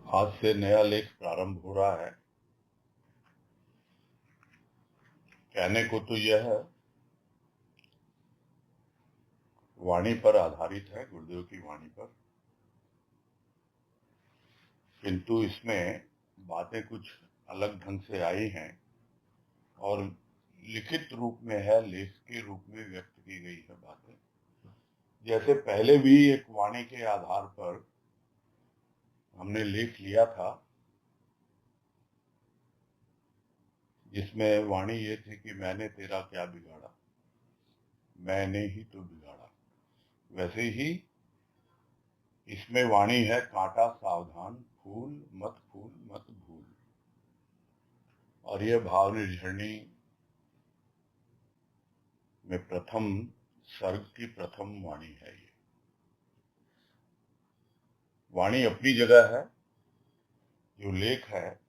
आज से नया लेख प्रारंभ हो रहा है। कहने को तो यह वाणी पर आधारित है, गुरुदेव की वाणी पर, किंतु इसमें बातें कुछ अलग ढंग से आई हैं और लिखित रूप में है, लेख के रूप में व्यक्त की गई है बातें। जैसे पहले भी एक वाणी के आधार पर हमने लेख लिया था, जिसमें वाणी ये थी कि मैंने तेरा क्या बिगाड़ा, मैंने ही तो बिगाड़ा। वैसे ही इसमें वाणी है, कांटा सावधान, फूल मत भूल। और यह भाव निर्झरणी में प्रथम सर्ग की प्रथम वाणी है। ये वाणी अपनी जगह है। जो लेख है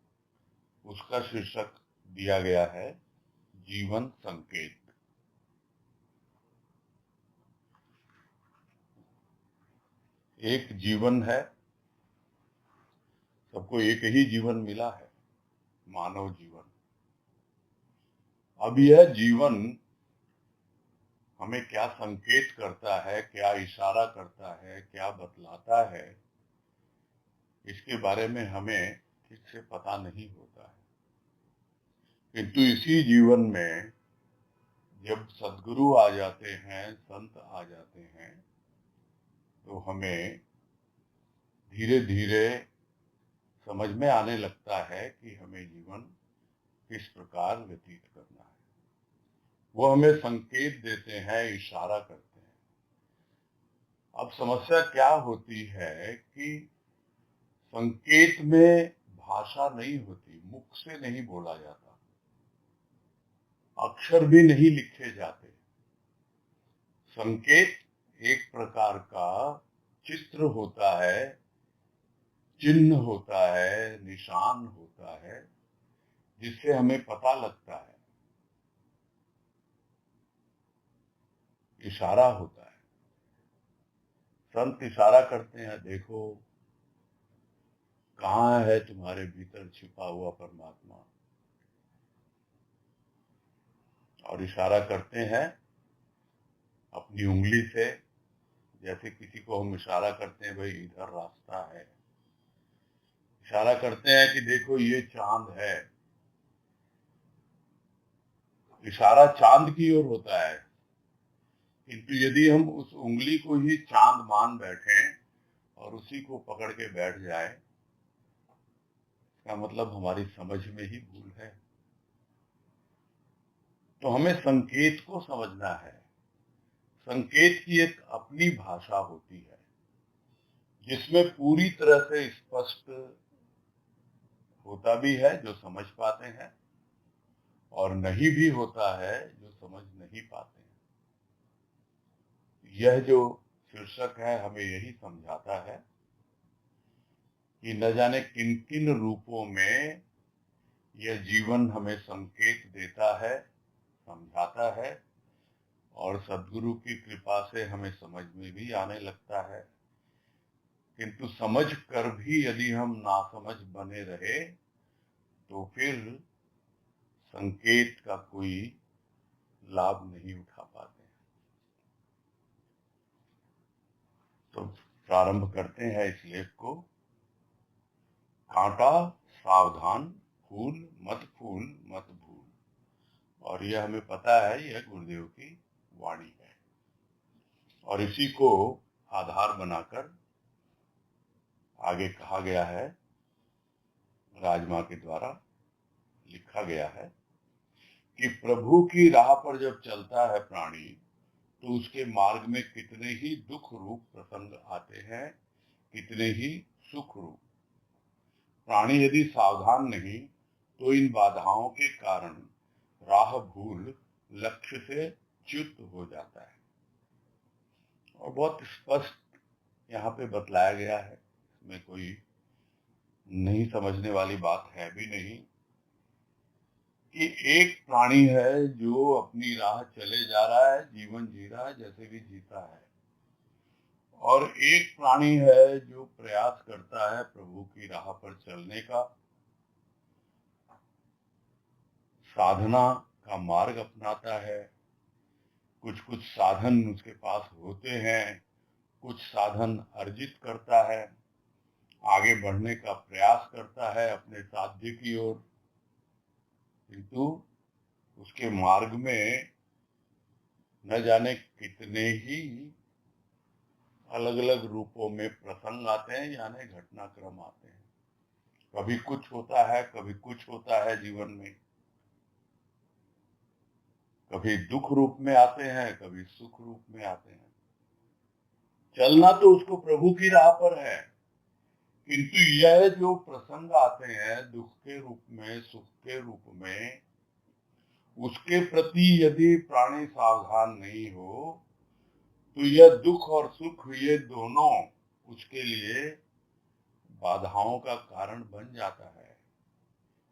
उसका शीर्षक दिया गया है जीवन संकेत। एक जीवन है, सबको एक ही जीवन मिला है, मानव जीवन। अब यह जीवन हमें क्या संकेत करता है, क्या इशारा करता है, क्या बतलाता है, इसके बारे में हमें ठीक से पता नहीं होता है। किंतु इसी जीवन में जब सद्गुरु आ जाते हैं, संत आ जाते हैं, तो हमें धीरे धीरे समझ में आने लगता है कि हमें जीवन किस प्रकार व्यतीत करना है। वो हमें संकेत देते हैं, इशारा करते हैं। अब समस्या क्या होती है कि संकेत में भाषा नहीं होती, मुख से नहीं बोला जाता, अक्षर भी नहीं लिखे जाते। संकेत एक प्रकार का चित्र होता है, चिन्ह होता है, निशान होता है, जिससे हमें पता लगता है, इशारा होता है। संत इशारा करते हैं, देखो कहाँ है तुम्हारे भीतर छिपा हुआ परमात्मा। और इशारा करते हैं अपनी उंगली से, जैसे किसी को हम इशारा करते हैं, भाई इधर रास्ता है। इशारा करते हैं कि देखो ये चांद है। इशारा चांद की ओर होता है, किंतु यदि हम उस उंगली को ही चांद मान बैठे और उसी को पकड़ के बैठ जाए, इसका मतलब हमारी समझ में ही भूल है। तो हमें संकेत को समझना है। संकेत की एक अपनी भाषा होती है, जिसमें पूरी तरह से स्पष्ट होता भी है जो समझ पाते हैं, और नहीं भी होता है जो समझ नहीं पाते हैं। यह जो शीर्षक है हमें यही समझाता है कि न जाने किन किन रूपों में यह जीवन हमें संकेत देता है, समझाता है, और सद्गुरु की कृपा से हमें समझ में भी आने लगता है। किंतु समझ कर भी यदि हम नासमझ बने रहे तो फिर संकेत का कोई लाभ नहीं उठा पाते। तो प्रारंभ करते हैं इस लेख को। कांटा सावधान, फूल मत भूल। और यह हमें पता है, यह गुरुदेव की वाणी है, और इसी को आधार बनाकर आगे कहा गया है, राजमा के द्वारा लिखा गया है कि प्रभु की राह पर जब चलता है प्राणी, तो उसके मार्ग में कितने ही दुख रूप प्रसंग आते हैं, कितने ही सुख रूप। प्राणी यदि सावधान नहीं तो इन बाधाओं के कारण राह भूल लक्ष्य से च्युत हो जाता है। और बहुत स्पष्ट यहाँ पे बतलाया गया है, इसमें कोई नहीं समझने वाली बात है भी नहीं, कि एक प्राणी है जो अपनी राह चले जा रहा है, जीवन जी रहा है, जैसे भी जीता है, और एक प्राणी है जो प्रयास करता है प्रभु की राह पर चलने का, साधना का मार्ग अपनाता है। कुछ कुछ साधन उसके पास होते हैं, कुछ साधन अर्जित करता है, आगे बढ़ने का प्रयास करता है अपने साध्य की ओर, किंतु उसके मार्ग में न जाने कितने ही अलग अलग रूपों में प्रसंग आते हैं, यानी घटनाक्रम आते हैं। कभी कुछ होता है, कभी कुछ होता है जीवन में, कभी दुख रूप में आते हैं, कभी सुख रूप में आते हैं। चलना तो उसको प्रभु की राह पर है, किंतु यह जो प्रसंग आते हैं दुख के रूप में, सुख के रूप में, उसके प्रति यदि प्राणी सावधान नहीं हो तो यह दुख और सुख ये दोनों उसके लिए बाधाओं का कारण बन जाता है,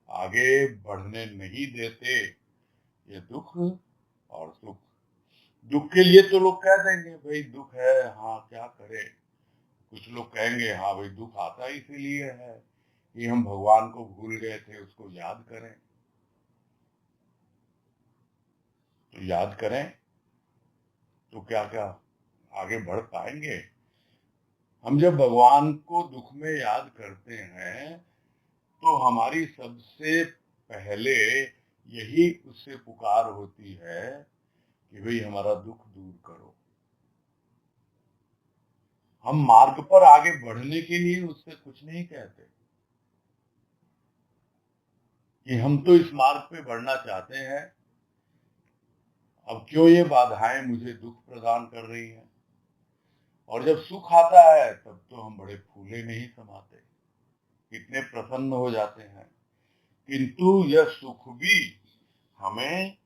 आगे बढ़ने नहीं देते ये दुख और सुख। दुख के लिए तो लोग कह देंगे भाई दुख है, हाँ क्या करे। कुछ लोग कहेंगे हाँ भाई दुख आता इसीलिए है कि हम भगवान को भूल गए थे, उसको याद करें। तो याद करें तो क्या क्या आगे बढ़ पाएंगे? हम जब भगवान को दुख में याद करते हैं तो हमारी सबसे पहले यही उससे पुकार होती है कि भाई हमारा दुख दूर करो। हम मार्ग पर आगे बढ़ने के लिए उससे कुछ नहीं कहते कि हम तो इस मार्ग पे बढ़ना चाहते हैं, अब क्यों ये बाधाएं मुझे दुख प्रदान कर रही हैं। और जब सुख आता है तब तो हम बड़े फूले नहीं समाते, कितने प्रसन्न हो जाते हैं, किंतु यह सुख भी हमें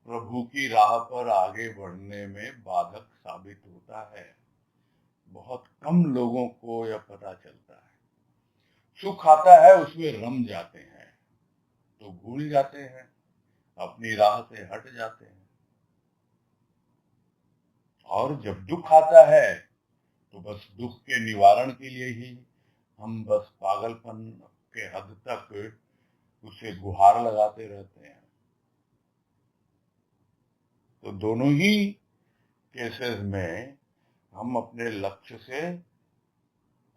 प्रभु की राह पर आगे बढ़ने में बाधक साबित होता है। बहुत कम लोगों को यह पता चलता है। सुख आता है उसमें रम जाते हैं, तो भूल जाते हैं, अपनी राह से हट जाते हैं। और जब दुख आता है तो बस दुख के निवारण के लिए ही हम बस पागलपन के हद तक उसे गुहार लगाते रहते हैं। तो दोनों ही केसेस में हम अपने लक्ष्य से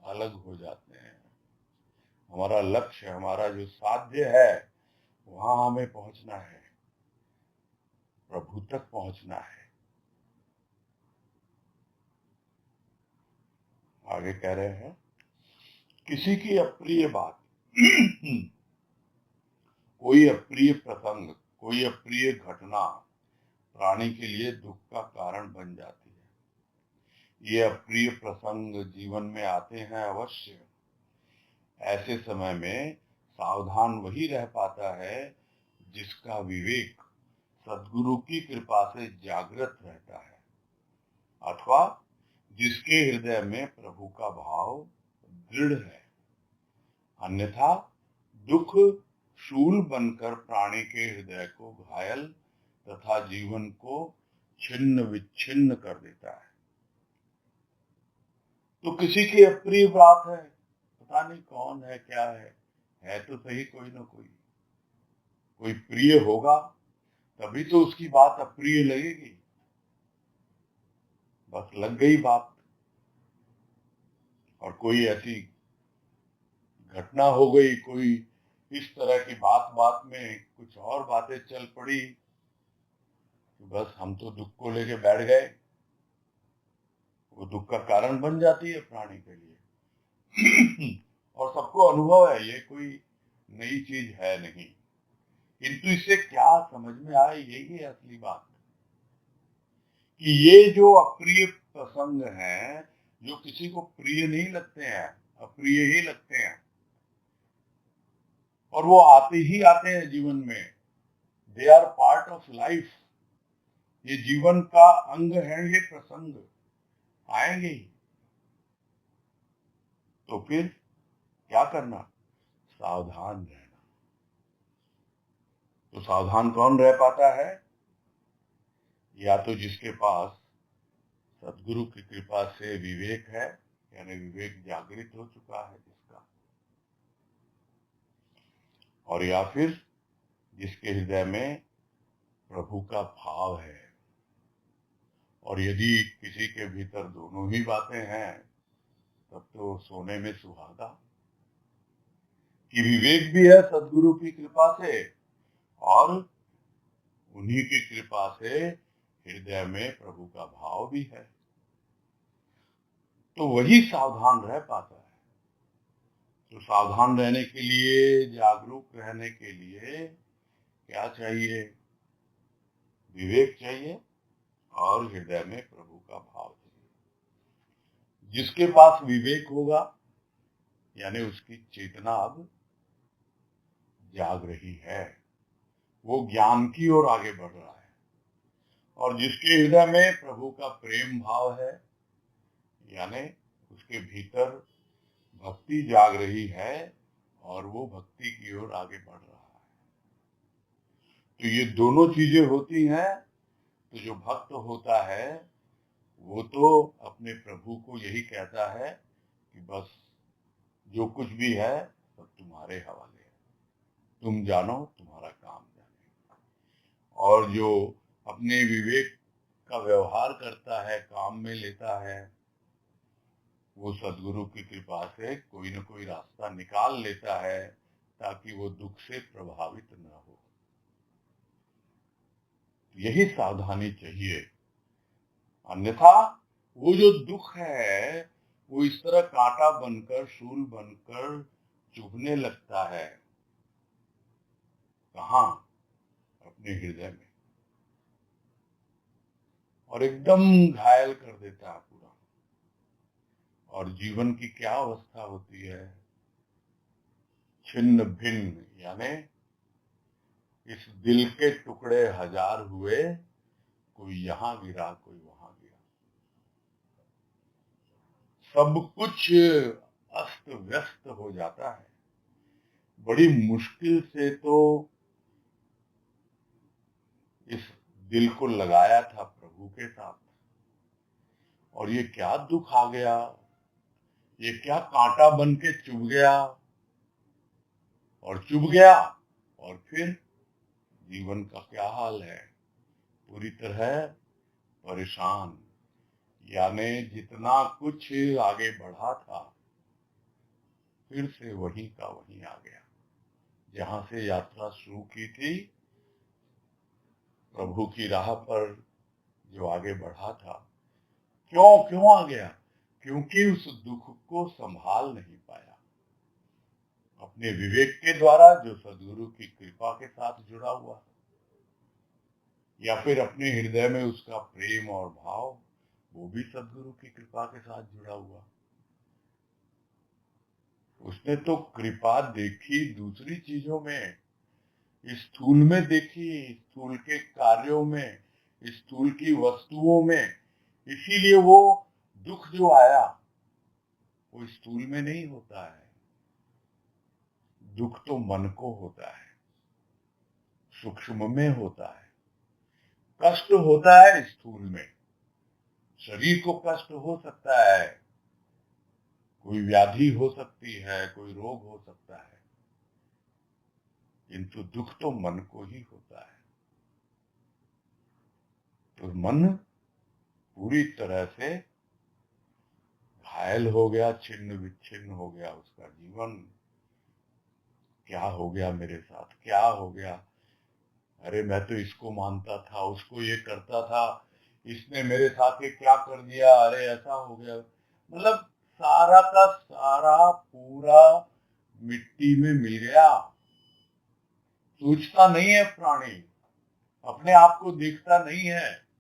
अलग हो जाते हैं। हमारा लक्ष्य, हमारा जो साध्य है, वहां हमें पहुंचना है, प्रभु तक पहुंचना है। आगे कह रहे हैं किसी की अप्रिय बात कोई अप्रिय प्रसंग, कोई अप्रिय घटना प्राणी के लिए दुख का कारण बन जाती है। ये अप्रिय प्रसंग जीवन में आते हैं अवश्य। ऐसे समय में सावधान वही रह पाता है जिसका विवेक सद्गुरु की कृपा से जागृत रहता है, अथवा जिसके हृदय में प्रभु का भाव दृढ़ है। अन्यथा दुख शूल बनकर प्राणी के हृदय को घायल तथा जीवन को छिन्न विच्छिन्न कर देता है। तो किसी की अप्रिय बात है, पता नहीं कौन है, क्या है तो सही कोई ना कोई। कोई प्रिय होगा तभी तो उसकी बात अप्रिय लगेगी। बस लग गई बात, और कोई ऐसी घटना हो गई, कोई इस तरह की बात बात में कुछ और बातें चल पड़ी, तो बस हम तो दुख को लेके बैठ गए। वो दुख का कारण बन जाती है प्राणी के लिए। और सबको अनुभव है, ये कोई नई चीज है नहीं, किंतु इससे क्या समझ में आए यही है असली बात, कि ये जो अप्रिय प्रसंग हैं, जो किसी को प्रिय नहीं लगते हैं, अप्रिय ही लगते हैं, और वो आते ही आते हैं जीवन में, they are part of life. ये जीवन का अंग है, ये प्रसंग आएंगे ही। तो फिर क्या करना? सावधान रहना। तो सावधान कौन रह पाता है? या तो जिसके पास सदगुरु की कृपा से विवेक है, यानी विवेक जागृत हो चुका है जिसका, और या फिर जिसके हृदय में प्रभु का भाव है। और यदि किसी के भीतर दोनों ही बातें हैं तब तो सोने में सुहागा, कि विवेक भी है सदगुरु की कृपा से और उन्हीं की कृपा से हृदय में प्रभु का भाव भी है, तो वही सावधान रह पाता है। तो सावधान रहने के लिए, जागरूक रहने के लिए क्या चाहिए? विवेक चाहिए और हृदय में प्रभु का भाव चाहिए। जिसके पास विवेक होगा यानी उसकी चेतना अब जाग रही है, वो ज्ञान की ओर आगे बढ़ रहा है। और जिसके हृदय में प्रभु का प्रेम भाव है, यानी उसके भीतर भक्ति जाग रही है और वो भक्ति की ओर आगे बढ़ रहा है। तो ये दोनों चीजें होती हैं, तो जो भक्त होता है वो तो अपने प्रभु को यही कहता है कि बस जो कुछ भी है सब तुम्हारे हवाले है, तुम जानो, तुम्हारा काम जाने। और जो अपने विवेक का व्यवहार करता है, काम में लेता है, वो सदगुरु की कृपा से कोई न कोई रास्ता निकाल लेता है ताकि वो दुख से प्रभावित न हो। यही सावधानी चाहिए, अन्यथा वो जो दुख है वो इस तरह कांटा बनकर, शूल बनकर चुभने लगता है। कहाँ? अपने हृदय में, और एकदम घायल कर देता है पूरा। और जीवन की क्या अवस्था होती है? छिन्न भिन्न, यानी इस दिल के टुकड़े हजार हुए, कोई यहाँ गिरा, कोई वहां गिरा, सब कुछ अस्त व्यस्त हो जाता है। बड़ी मुश्किल से तो इस दिल को लगाया था प्रभु के साथ, और ये क्या दुख आ गया, ये क्या कांटा बन के चुभ गया, और चुभ गया और फिर जीवन का क्या हाल है? पूरी तरह परेशान, यानी जितना कुछ आगे बढ़ा था फिर से वहीं का वहीं आ गया। जहां से यात्रा शुरू की थी, प्रभु की राह पर जो आगे बढ़ा था, क्यों आ गया? क्योंकि उस दुख को संभाल नहीं पाया। अपने विवेक के द्वारा जो सदगुरु की कृपा के साथ जुड़ा हुआ, या फिर अपने हृदय में उसका प्रेम और भाव, वो भी सदगुरु की कृपा के साथ जुड़ा हुआ। उसने तो कृपा देखी दूसरी चीजों में, स्थूल में देखी, स्थूल के कार्यों में, स्थूल की वस्तुओं में। इसीलिए वो दुख जो आया वो स्थूल में नहीं होता है, दुख तो मन को होता है, सूक्ष्म में होता है। कष्ट होता है स्थूल में, शरीर को कष्ट हो सकता है, कोई व्याधि हो सकती है, कोई रोग हो सकता है, किंतु दुख तो मन को ही होता है। तो मन पूरी तरह से घायल हो गया, छिन्न विच्छिन्न हो गया उसका जीवन। क्या हो गया मेरे साथ, क्या हो गया? अरे मैं तो इसको मानता था, उसको ये करता था, इसने मेरे साथ ये क्या कर दिया, अरे ऐसा हो गया। मतलब सारा का सारा पूरा मिट्टी में मिल गया। सोचता नहीं है प्राणी, अपने आप को देखता नहीं है,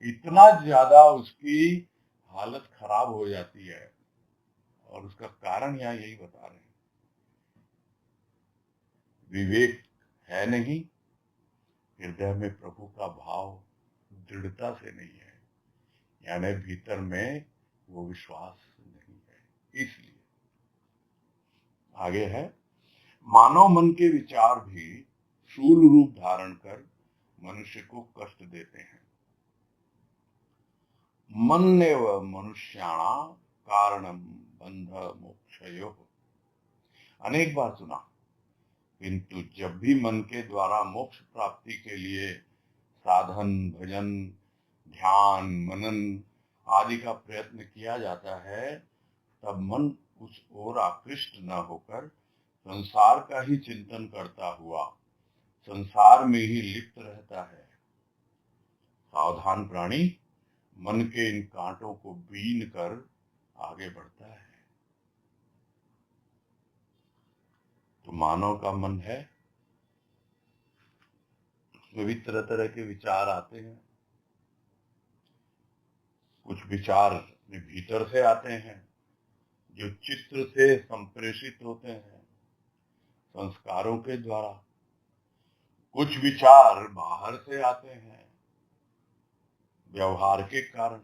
इतना ज्यादा उसकी हालत खराब हो जाती है। और उसका कारण यहाँ यही बता रहे हैं, विवेक है नहीं, हृदय में प्रभु का भाव दृढ़ता से नहीं है, यानी भीतर में वो विश्वास नहीं है। इसलिए आगे है, मानव मन के विचार भी शूल रूप धारण कर मनुष्य को कष्ट देते हैं। मन्नेव मनुष्याणां कारणम बंध मोक्षयोः। अनेक बार सुना, किंतु जब भी मन के द्वारा मोक्ष प्राप्ति के लिए साधन, भजन, ध्यान, मनन आदि का प्रयत्न किया जाता है, तब मन उस ओर आकृष्ट न होकर संसार का ही चिंतन करता हुआ संसार में ही लिप्त रहता है। सावधान प्राणी मन के इन कांटों को बीन कर आगे बढ़ता है। तो मानव का मन है, उसमें भी तरह तरह के विचार आते हैं। कुछ विचार अपने भीतर से आते हैं, जो चित्र से संप्रेषित होते हैं संस्कारों के द्वारा। कुछ विचार बाहर से आते हैं व्यवहार के कारण।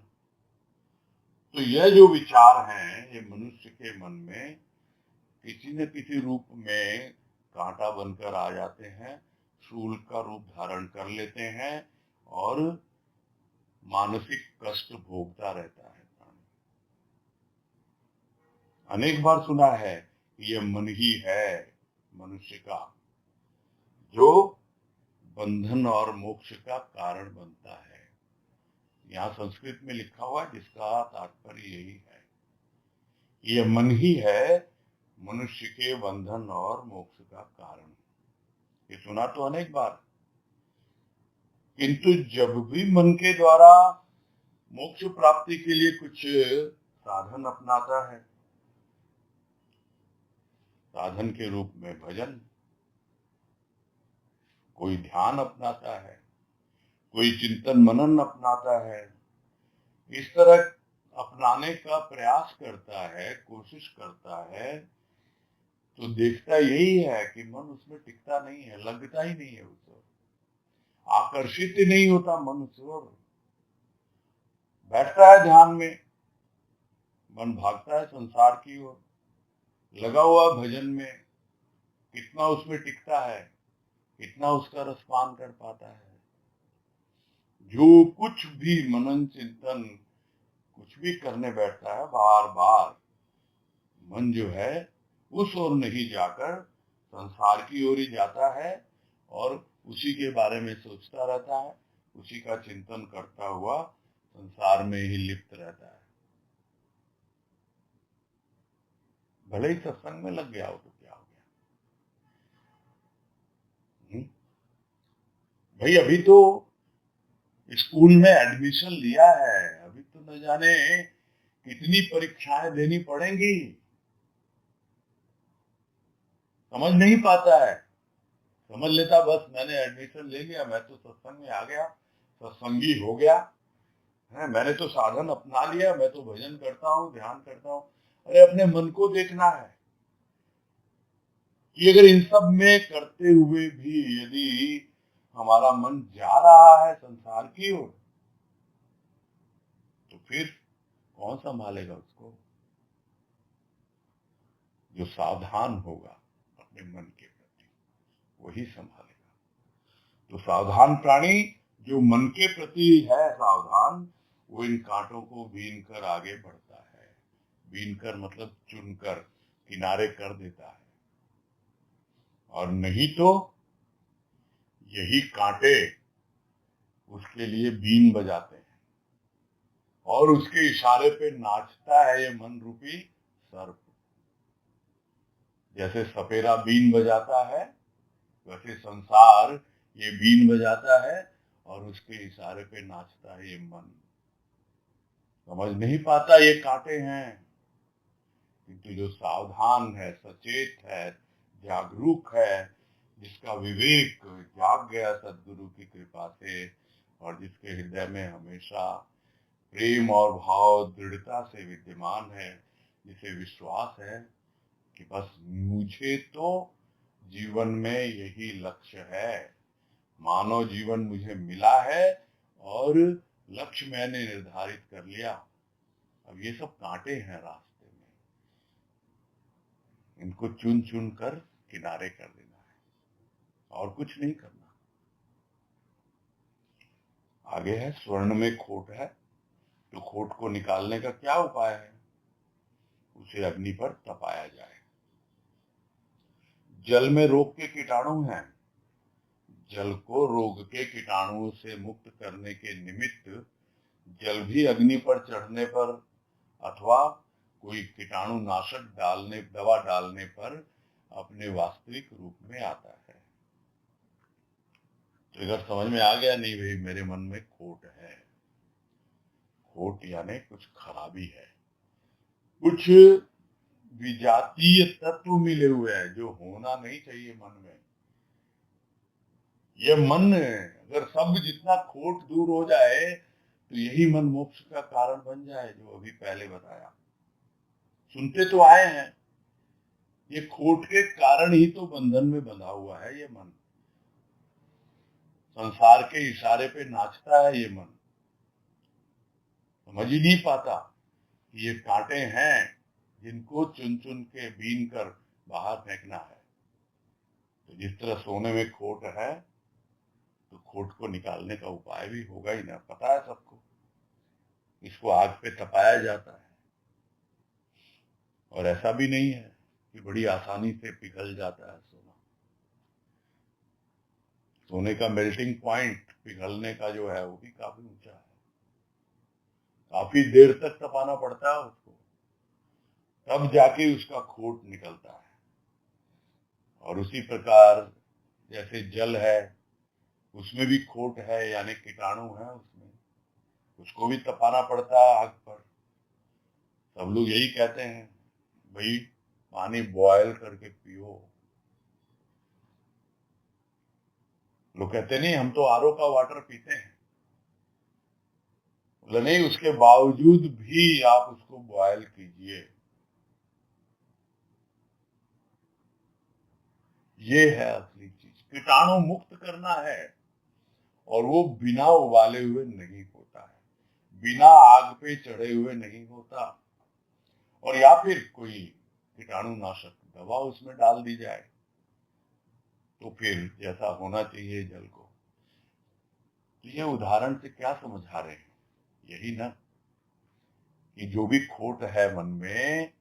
तो यह जो विचार हैं, ये मनुष्य के मन में किसी न किसी रूप में कांटा बनकर आ जाते हैं, शूल का रूप धारण कर लेते हैं और मानसिक कष्ट भोगता रहता है। अनेक बार सुना है कि यह मन ही है मनुष्य का, जो बंधन और मोक्ष का कारण बनता है। यहाँ संस्कृत में लिखा हुआ है, जिसका तात्पर्य यही है, यह मन ही है मनुष्य के बंधन और मोक्ष का कारण। ये सुना तो अनेक बार, किंतु जब भी मन के द्वारा मोक्ष प्राप्ति के लिए कुछ साधन अपनाता है, साधन के रूप में भजन, कोई ध्यान अपनाता है, कोई चिंतन मनन अपनाता है, इस तरह अपनाने का प्रयास करता है, कोशिश करता है, तो देखता यही है कि मन उसमें टिकता नहीं है, लगता ही नहीं है, उस आकर्षित ही नहीं होता मन उस ओर। बैठता है ध्यान में, मन भागता है संसार की ओर। लगा हुआ भजन में, कितना उसमें टिकता है, कितना उसका रसपान कर पाता है। जो कुछ भी मनन चिंतन कुछ भी करने बैठता है, बार बार मन जो है उस ओर नहीं जाकर संसार की ओर ही जाता है और उसी के बारे में सोचता रहता है, उसी का चिंतन करता हुआ संसार में ही लिप्त रहता है। भले ही सत्संग में लग गया हो तो क्या हो गया। भाई अभी तो स्कूल में एडमिशन लिया है, अभी तो न जाने कितनी परीक्षाएं देनी पड़ेंगी, समझ नहीं पाता है। समझ लेता बस मैंने एडमिशन ले लिया, मैं तो सत्संग में आ गया, सत्संगी हो गया है, मैंने तो साधन अपना लिया, मैं तो भजन करता हूँ, ध्यान करता हूँ। अरे अपने मन को देखना है कि अगर इन सब में करते हुए भी यदि हमारा मन जा रहा है संसार की ओर, तो फिर कौन संभालेगा उसको। जो सावधान होगा अपने मन के प्रति, वही संभालेगा। तो सावधान प्राणी जो मन के प्रति है सावधान, वो इन कांटों को बीन कर आगे बढ़ता है। बीन कर मतलब चुनकर किनारे कर देता है। और नहीं तो यही कांटे उसके लिए बीन बजाते हैं और उसके इशारे पे नाचता है ये मन रूपी सर्प। जैसे सपेरा बीन बजाता है, वैसे संसार ये बीन बजाता है और उसके इशारे पे नाचता है ये मन। समझ नहीं पाता ये कांटे हैं, किंतु जो सावधान है, सचेत है, जागरूक है, जिसका विवेक जाग गया सदगुरु की कृपा से और जिसके हृदय में हमेशा प्रेम और भाव दृढ़ता से विद्यमान है, जिसे विश्वास है कि बस मुझे तो जीवन में यही लक्ष्य है, मानव जीवन मुझे मिला है और लक्ष्य मैंने निर्धारित कर लिया। अब ये सब कांटे हैं रास्ते में, इनको चुन चुन कर किनारे कर देना है और कुछ नहीं करना। आगे है, स्वर्ण में खोट है तो खोट को निकालने का क्या उपाय है? उसे अग्नि पर तपाया जाए। जल में रोग के कीटाणु हैं। जल को रोग के कीटाणुओं से मुक्त करने के निमित्त जल भी अग्नि पर चढ़ने पर अथवा कोई कीटाणु नाशक दवा डालने पर अपने वास्तविक रूप में आता है। तो अगर समझ में आ गया, नहीं भाई मेरे मन में खोट है, खोट यानी कुछ खराबी है, कुछ विजातीय तत्व मिले हुए हैं जो होना नहीं चाहिए मन में। ये मन अगर सब जितना खोट दूर हो जाए तो यही मन मोक्ष का कारण बन जाए, जो अभी पहले बताया। सुनते तो आए हैं, ये खोट के कारण ही तो बंधन में बंधा हुआ है। ये मन संसार के इशारे पे नाचता है। ये मन समझ ही नहीं पाता कि ये कांटे हैं जिनको चुन चुन के बीन कर बाहर फेंकना है। तो जिस तरह सोने में खोट है, तो खोट को निकालने का उपाय भी होगा ही ना, पता है सबको। इसको आग पे तपाया जाता है, और ऐसा भी नहीं है कि बड़ी आसानी से पिघल जाता है सोना। सोने का मेल्टिंग पॉइंट, पिघलने का जो है, वो भी काफी ऊंचा है। काफी देर तक तपाना पड़ता है उसको, तब जाके उसका खोट निकलता है। और उसी प्रकार जैसे जल है, उसमें भी खोट है, यानी कीटाणु है उसमें, उसको भी तपाना पड़ता है आग पर। सब लोग यही कहते हैं, भाई पानी बॉयल करके पियो। लोग कहते नहीं हम तो आरओ का वाटर पीते हैं। बोले नहीं, उसके बावजूद भी आप उसको बॉयल कीजिए। ये है असली चीज, कीटाणु मुक्त करना है। और वो बिना उबाले हुए नहीं होता है, बिना आग पे चढ़े हुए नहीं होता, और या फिर कोई कीटाणु नाशक दवा उसमें डाल दी जाए, तो फिर जैसा होना चाहिए जल को। तो ये उदाहरण से क्या समझा रहे हैं? यही ना, कि जो भी खोट है मन में,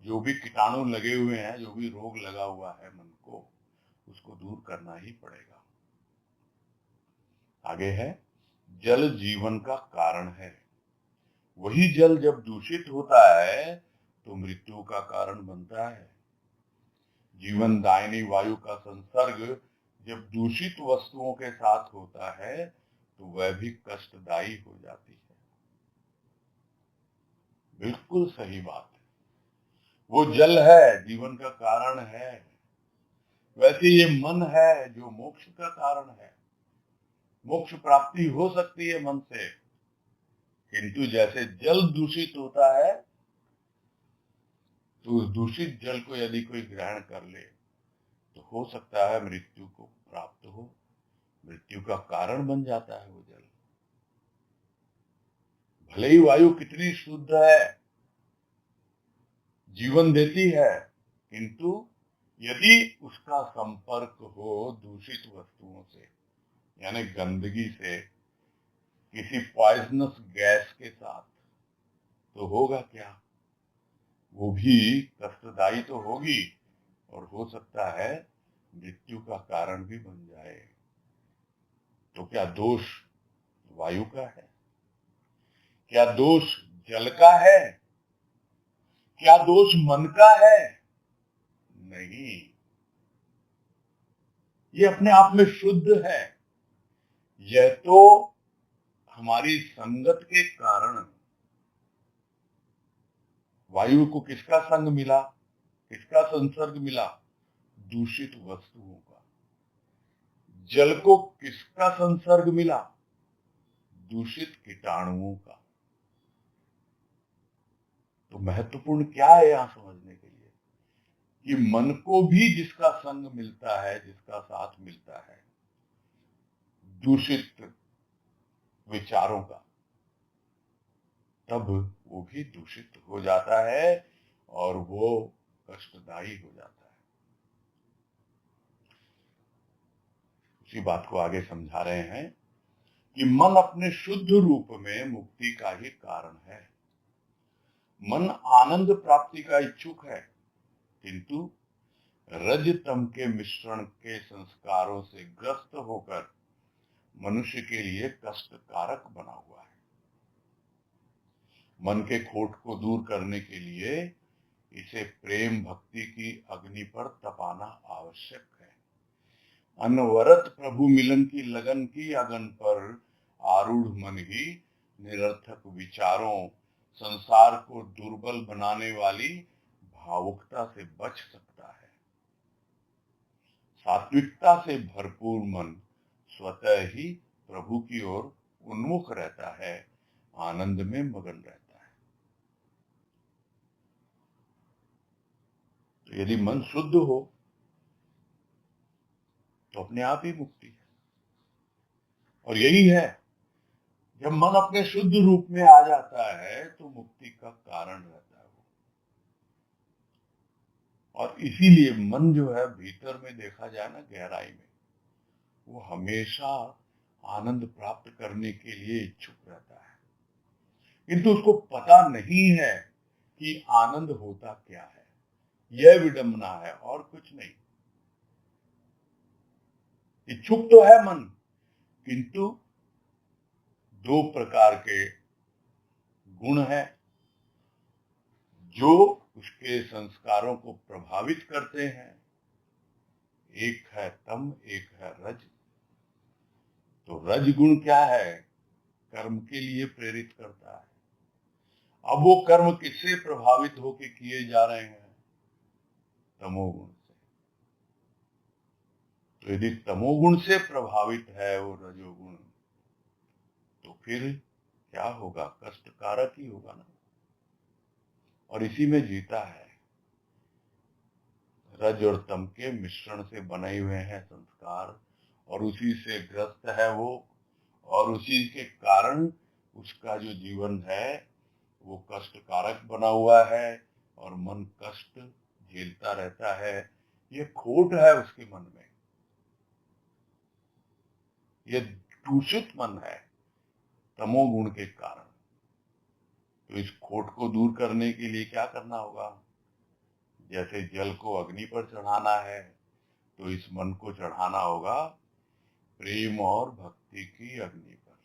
जो भी कीटाणु लगे हुए हैं, जो भी रोग लगा हुआ है मन को, उसको दूर करना ही पड़ेगा। आगे है, जल जीवन का कारण है। वही जल जब दूषित होता है तो मृत्यु का कारण बनता है। जीवन दायिनी वायु का संसर्ग जब दूषित वस्तुओं के साथ होता है तो वह भी कष्टदायी हो जाती है। बिल्कुल सही बात है। वो जल है, जीवन का कारण है। वैसे ये मन है जो मोक्ष का कारण है। मोक्ष प्राप्ति हो सकती है मन से, किंतु जैसे जल दूषित होता है, तो उस दूषित जल को यदि कोई ग्रहण कर ले तो हो सकता है मृत्यु को प्राप्त हो, मृत्यु का कारण बन जाता है वो जल। भले ही वायु कितनी शुद्ध है, जीवन देती है, किंतु यदि उसका संपर्क हो दूषित वस्तुओं से, यानी गंदगी से, किसी पॉइजनस गैस के साथ, तो होगा क्या? वो भी कष्टदायी तो होगी, और हो सकता है मृत्यु का कारण भी बन जाए। तो क्या दोष वायु का है? क्या दोष जल का है? क्या दोष मन का है? नहीं, ये अपने आप में शुद्ध है। यह तो हमारी संगत के कारण, वायु को किसका संग मिला, किसका संसर्ग मिला? दूषित वस्तुओं का। जल को किसका संसर्ग मिला? दूषित कीटाणुओं का। तो महत्वपूर्ण क्या है यहां समझने के लिए, कि मन को भी जिसका संग मिलता है, जिसका साथ मिलता है दूषित विचारों का, तब वो भी दूषित हो जाता है और वो कष्टदायी हो जाता है। उसी बात को आगे समझा रहे हैं कि मन अपने शुद्ध रूप में मुक्ति का ही कारण है। मन आनंद प्राप्ति का इच्छुक है, किंतु रज तम के मिश्रण के संस्कारों से ग्रस्त होकर मनुष्य के लिए कष्टकारक बना हुआ है। मन के खोट को दूर करने के लिए इसे प्रेम भक्ति की अग्नि पर तपाना आवश्यक है। अनवरत प्रभु मिलन की लगन की अगन पर आरूढ़ मन ही निरर्थक विचारों, संसार को दुर्बल बनाने वाली भावुकता से बच सकता है। सात्विकता से भरपूर मन स्वतः ही प्रभु की ओर उन्मुख रहता है, आनंद में मगन रहता है। तो यदि मन शुद्ध हो तो अपने आप ही मुक्ति है। और यही है, जब मन अपने शुद्ध रूप में आ जाता है तो मुक्ति का कारण रहता है वो। और इसीलिए मन जो है भीतर में देखा जाए ना, गहराई में, वो हमेशा आनंद प्राप्त करने के लिए इच्छुक रहता है, किंतु उसको पता नहीं है कि आनंद होता क्या है। यह विडंबना है और कुछ नहीं। इच्छुक तो है मन, किंतु दो प्रकार के गुण है जो उसके संस्कारों को प्रभावित करते हैं। एक है तम, एक है रज। तो रज गुण क्या है? कर्म के लिए प्रेरित करता है। अब वो कर्म किससे प्रभावित होकर किए जा रहे हैं? तमोगुण से। तो यदि तमोगुण से प्रभावित है वो रजोगुण, तो फिर क्या होगा? कष्टकारक ही होगा ना। और इसी में जीता है। रज और तम के मिश्रण से बने हुए हैं संस्कार, और उसी से ग्रस्त है वो, और उसी के कारण उसका जो जीवन है वो कष्टकारक बना हुआ है, और मन कष्ट झेलता रहता है। ये खोट है उसके मन में, ये दूषित मन है तमोगुण के कारण। तो इस खोट को दूर करने के लिए क्या करना होगा? जैसे जल को अग्नि पर चढ़ाना है, तो इस मन को चढ़ाना होगा प्रेम और भक्ति की अग्नि पर।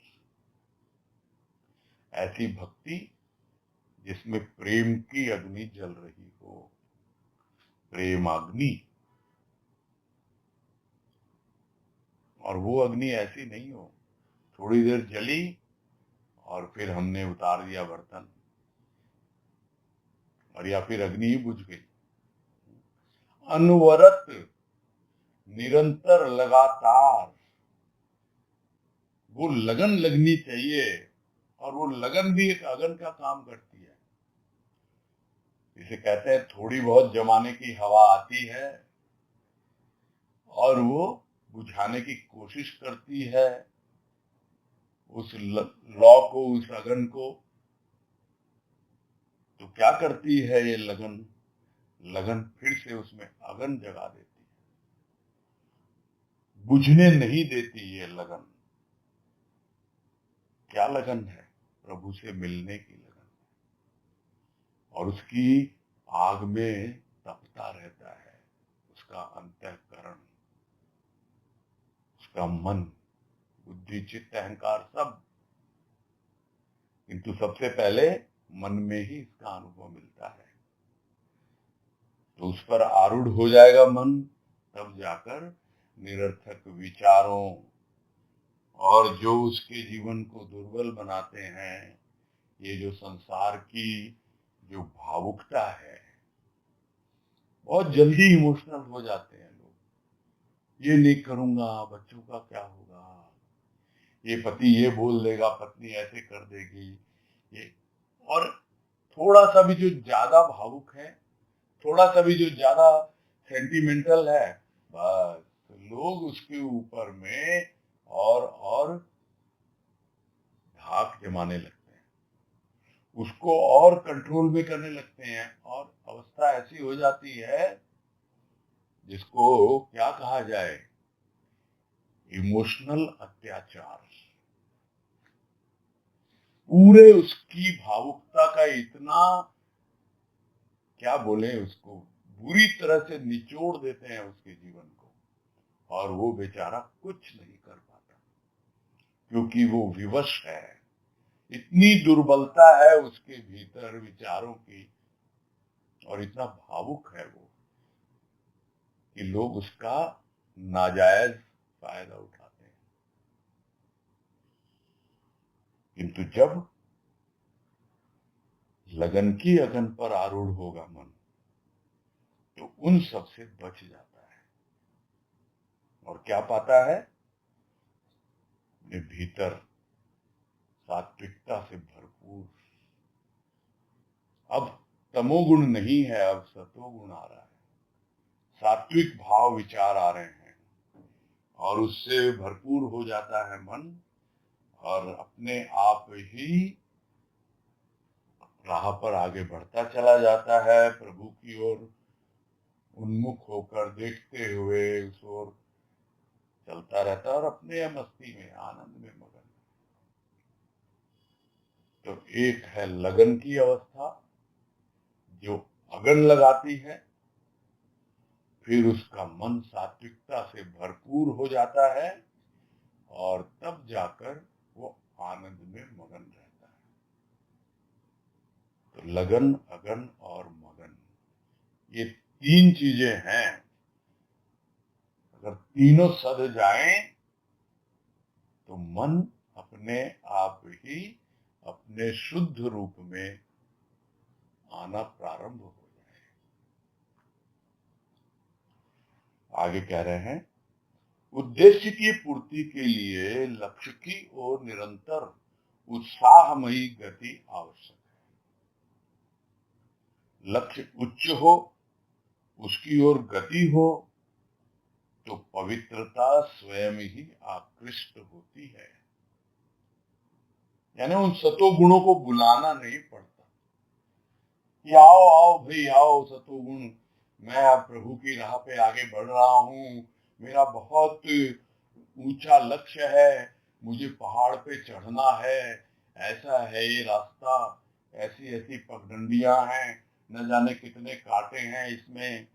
ऐसी भक्ति जिसमें प्रेम की अग्नि जल रही हो, प्रेम अग्नि। और वो अग्नि ऐसी नहीं हो थोड़ी देर जली और फिर हमने उतार दिया बर्तन, और या फिर अग्नि ही बुझ गई। अनवरत, निरंतर, लगातार वो लगन लगनी चाहिए, और वो लगन भी एक अगन का काम करती है। जिसे कहते हैं थोड़ी बहुत जमाने की हवा आती है और वो बुझाने की कोशिश करती है उस लौ को, उस अगन को। तो क्या करती है ये लगन? लगन फिर से उसमें अगन जगा देती है, बुझने नहीं देती ये लगन। क्या लगन है? प्रभु से मिलने की लगन। और उसकी आग में तपता रहता है उसका अंतःकरण, उसका मन, बुद्धि, चित्त, अहंकार सब। किंतु सबसे पहले मन में ही इसका अनुभव मिलता है। तो उस पर आरूढ़ हो जाएगा मन, तब जाकर निरर्थक विचारों और जो उसके जीवन को दुर्बल बनाते हैं, ये जो संसार की जो भावुकता है, बहुत जल्दी इमोशनल हो जाते हैं लोग। ये नहीं करूंगा, बच्चों का क्या होगा, ये पति ये बोल देगा, पत्नी ऐसे कर देगी, ये। और थोड़ा सा भी जो ज्यादा भावुक है, थोड़ा सा भी जो ज्यादा सेंटिमेंटल है, बस लोग उसके ऊपर में और धाक जमाने लगते हैं, उसको और कंट्रोल में करने लगते हैं। और अवस्था ऐसी हो जाती है जिसको क्या कहा जाए, इमोशनल अत्याचार। पूरे उसकी भावुकता का इतना, क्या बोले उसको, बुरी तरह से निचोड़ देते हैं उसके जीवन को, और वो बेचारा कुछ नहीं कर पाता क्योंकि वो विवश है। इतनी दुर्बलता है उसके भीतर विचारों की, और इतना भावुक है वो कि लोग उसका नाजायज फायदा उठाते हैं। किंतु जब लगन की अगन पर आरूढ़ होगा मन, तो उन सब से बच जाता है और क्या पाता है, अपने भीतर सात्विकता से भरपूर। अब तमोगुण नहीं है, अब सतोगुण आ रहा है, सात्विक भाव विचार आ रहे हैं, और उससे भरपूर हो जाता है मन, और अपने आप ही राह पर आगे बढ़ता चला जाता है, प्रभु की ओर उन्मुख होकर देखते हुए उस ओर चलता रहता है और अपने मस्ती में आनंद में मगन। तो एक है लगन की अवस्था जो अगन लगाती है, फिर उसका मन सात्विकता से भरपूर हो जाता है, और तब जाकर वो आनंद में मगन रहता है। तो लगन, अगन और मगन, ये तीन चीजें हैं। अगर तीनों सध जाएं तो मन अपने आप ही अपने शुद्ध रूप में आना प्रारंभ हो जाए। आगे कह रहे हैं, उद्देश्य की पूर्ति के लिए लक्ष्य की ओर निरंतर उत्साहमयी गति आवश्यक है। लक्ष्य उच्च हो, उसकी ओर गति हो, तो पवित्रता स्वयं ही आकृष्ट होती है। यानी उन सतोगुणों को बुलाना नहीं पड़ता कि आओ आओ भाई आओ सतोगुण, मैं अब प्रभु की राह पे आगे बढ़ रहा हूँ, मेरा बहुत ऊंचा लक्ष्य है, मुझे पहाड़ पे चढ़ना है, ऐसा है ये रास्ता, ऐसी ऐसी पगडंडियां हैं, न जाने कितने कांटे हैं इसमें,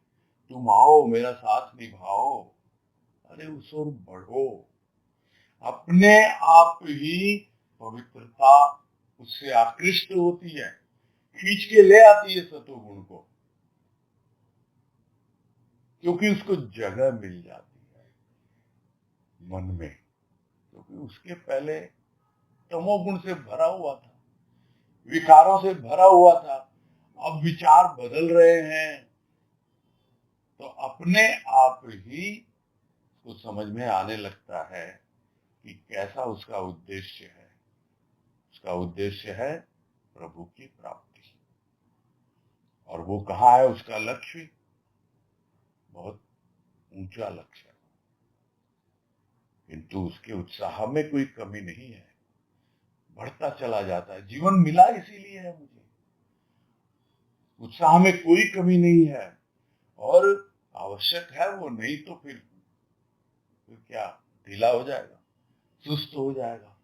तुम आओ मेरा साथ निभाओ। अरे उस ओर बढ़ो, अपने आप ही पवित्रता उससे आकृष्ट होती है, खींच के ले आती है सतोगुण को, क्योंकि उसको जगह मिल जाती है मन में, क्योंकि उसके पहले तमोगुण से भरा हुआ था, विकारों से भरा हुआ था। अब विचार बदल रहे हैं, तो अपने आप ही उसको समझ में आने लगता है कि कैसा उसका उद्देश्य है। उसका उद्देश्य है प्रभु की प्राप्ति, और वो कहाँ है उसका लक्ष्य, बहुत ऊंचा लक्ष्य है, किंतु उसके उत्साह में कोई कमी नहीं है, बढ़ता चला जाता है। जीवन मिला इसीलिए है मुझे, उत्साह में कोई कमी नहीं है, और आवश्यक है वो, नहीं तो फिर क्या, ढीला हो जाएगा, सुस्त हो जाएगा,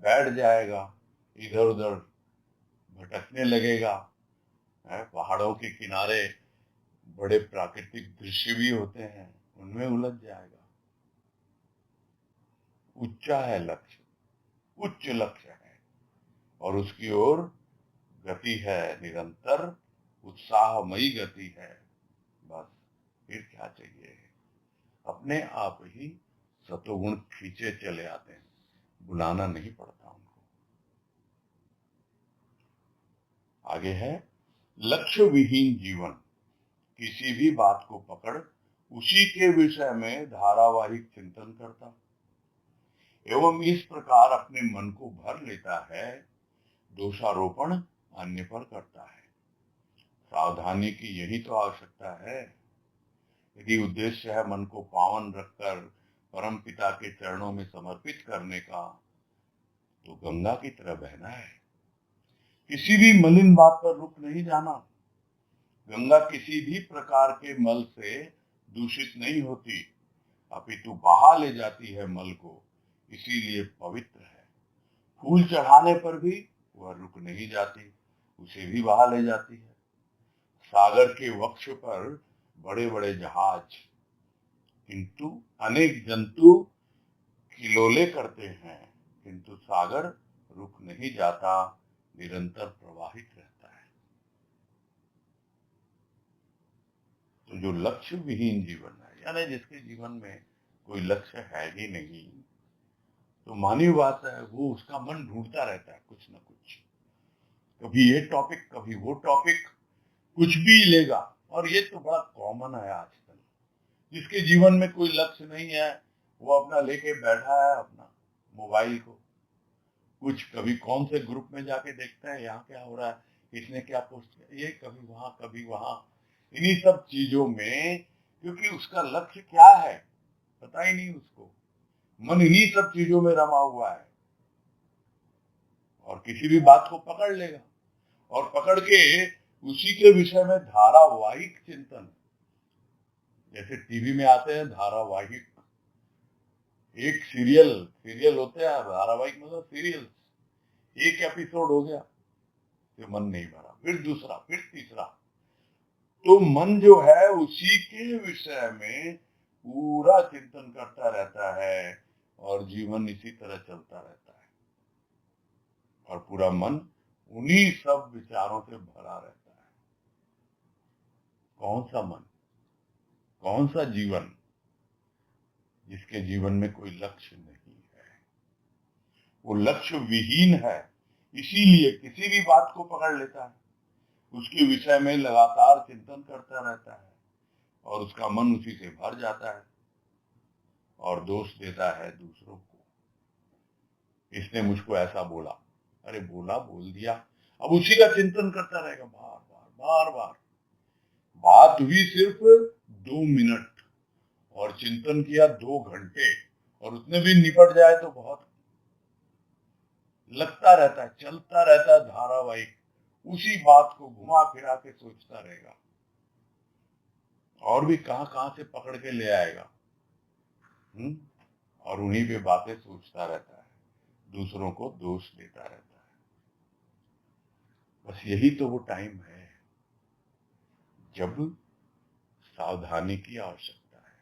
बैठ जाएगा, इधर उधर भटकने लगेगा। पहाड़ों के किनारे बड़े प्राकृतिक दृश्य भी होते हैं, उनमें उलझ जाएगा। ऊंचा है लक्ष्य, उच्च लक्ष्य है, और उसकी ओर गति है, निरंतर उत्साहमयी गति है। बस फिर क्या चाहिए, अपने आप ही सतोगुण खींचे चले आते हैं, बुलाना नहीं पड़ता उनको। आगे है, लक्ष्य विहीन जीवन किसी भी बात को पकड़ उसी के विषय में धारावाहिक चिंतन करता एवं इस प्रकार अपने मन को भर लेता है, दोषारोपण अन्य पर करता है। सावधानी की यही तो आवश्यकता है। यदि उद्देश्य है मन को पावन रखकर परम पिता के चरणों में समर्पित करने का, तो गंगा की तरह बहना है, किसी भी मलिन बात पर रुक नहीं जाना। गंगा किसी भी प्रकार के मल से दूषित नहीं होती, अपितु बहा ले जाती है मल को, इसीलिए पवित्र है। फूल चढ़ाने पर भी वह रुक नहीं जाती, उसे भी बहा ले जाती है। सागर के वक्ष पर बड़े बड़े जहाज, किंतु अनेक जंतु किलोले करते हैं, किंतु सागर रुक नहीं जाता, निरंतर प्रवाहित रहता है। तो जो लक्ष्य विहीन जीवन है, यानी जिसके जीवन में कोई लक्ष्य है ही नहीं, तो मानवीय बात है, वो उसका मन ढूंढता रहता है कुछ ना कुछ, कभी ये टॉपिक कभी वो टॉपिक, कुछ भी लेगा। और ये तो बड़ा कॉमन है आजकल, जिसके जीवन में कोई लक्ष्य नहीं है, वो अपना लेके बैठा है अपना मोबाइल को, कुछ कभी कौन से ग्रुप में जाके देखता है यहाँ क्या हो रहा है, किसने क्या पोस्ट किया, ये कभी वहां, इन्हीं सब चीजों में, क्योंकि उसका लक्ष्य क्या है पता ही नहीं उसको, मन इन्हीं सब चीजों में रमा हुआ है, और किसी भी बात को पकड़ लेगा और पकड़ के उसी के विषय में धारावाहिक चिंतन, जैसे टीवी में आते हैं धारावाहिक, एक सीरियल होते हैं, धारावाहिक मतलब सीरियल, एक एपिसोड हो गया फिर मन नहीं भरा, फिर दूसरा, फिर तीसरा, तो मन जो है उसी के विषय में पूरा चिंतन करता रहता है, और जीवन इसी तरह चलता रहता है, और पूरा मन उन्हीं सब विचारों से भरा रहता है। कौन सा मन, कौन सा जीवन जिसके जीवन में कोई लक्ष्य नहीं है, वो लक्ष्य विहीन है, इसीलिए किसी भी बात को पकड़ लेता है, उसके विषय में लगातार चिंतन करता रहता है, और उसका मन उसी से भर जाता है, और दोष देता है दूसरों को, इसने मुझको ऐसा बोला, अरे बोला बोल दिया, अब उसी का चिंतन करता रहेगा बार बार बार बार। बात हुई सिर्फ 2 मिनट और चिंतन किया 2 घंटे, और उसने भी निपट जाए तो बहुत, लगता रहता है, चलता रहता है धारावाहिक, उसी बात को घुमा फिरा के सोचता रहेगा, और भी कहां कहां से पकड़ के ले आएगा, और उन्हीं पे बातें सोचता रहता है, दूसरों को दोष देता रहता है। बस यही तो वो टाइम है जब सावधानी की आवश्यकता है।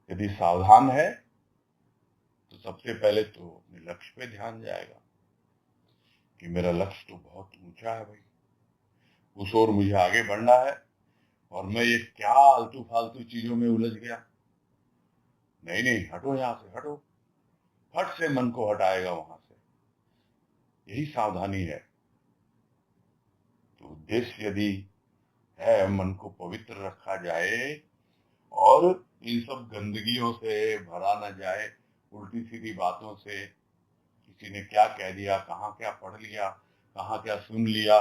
यदि सावधान है तो सबसे पहले तो अपने लक्ष्य पे ध्यान जाएगा कि मेरा लक्ष्य तो बहुत ऊंचा है भाई, उस ओर मुझे आगे बढ़ना है, और मैं ये क्या आलतू फालतू चीजों में उलझ गया, नहीं नहीं हटो यहां से, हटो, फट से मन को हटाएगा वहां से, यही सावधानी है। तो उद्देश्य यदि है मन को पवित्र रखा जाए और इन सब गंदगियों से भरा न जाए, उल्टी सीधी बातों से, किसी ने क्या कह दिया, कहाँ क्या पढ़ लिया, कहाँ क्या सुन लिया,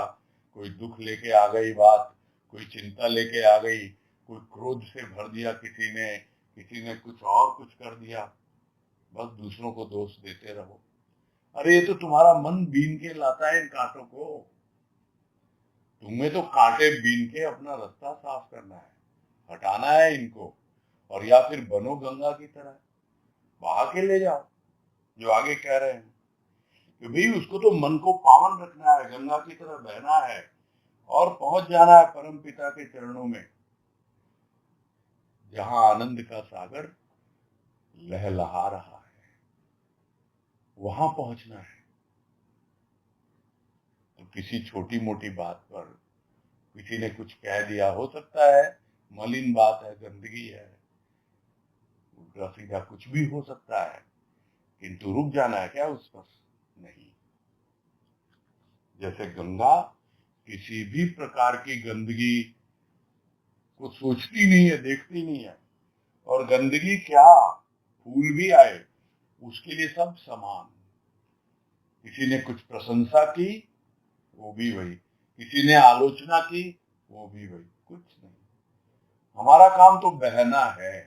कोई दुख लेके आ गई बात, कोई चिंता लेके आ गई, कोई क्रोध से भर दिया किसी ने कुछ कर दिया, बस दूसरों को दोष देते रहो। अरे ये तो तुम्हारा मन बीन के लाता है इन कांटों को, तुम्हें तो कांटे बीन के अपना रास्ता साफ करना है, हटाना है इनको, और या फिर बनो गंगा की तरह, बहा के ले जाओ, जो आगे कह रहे हैं कि भाई उसको तो मन को पावन रखना है, गंगा की तरह बहना है, और पहुंच जाना है परम पिता के चरणों में, जहां आनंद का सागर लहलहा रहा है, वहां पहुंचना है। तो किसी छोटी मोटी बात पर किसी ने कुछ कह दिया, हो सकता है मलिन बात है, गंदगी है, उल्टा सीधा कुछ भी हो सकता है, किंतु रुक जाना है क्या उस पर, नहीं। जैसे गंगा किसी भी प्रकार की गंदगी को सोचती नहीं है, देखती नहीं है, और गंदगी क्या, फूल भी आए उसके लिए सब समान, किसी ने कुछ प्रशंसा की वो भी वही, किसी ने आलोचना की वो भी वही, कुछ नहीं। हमारा काम तो बहना है,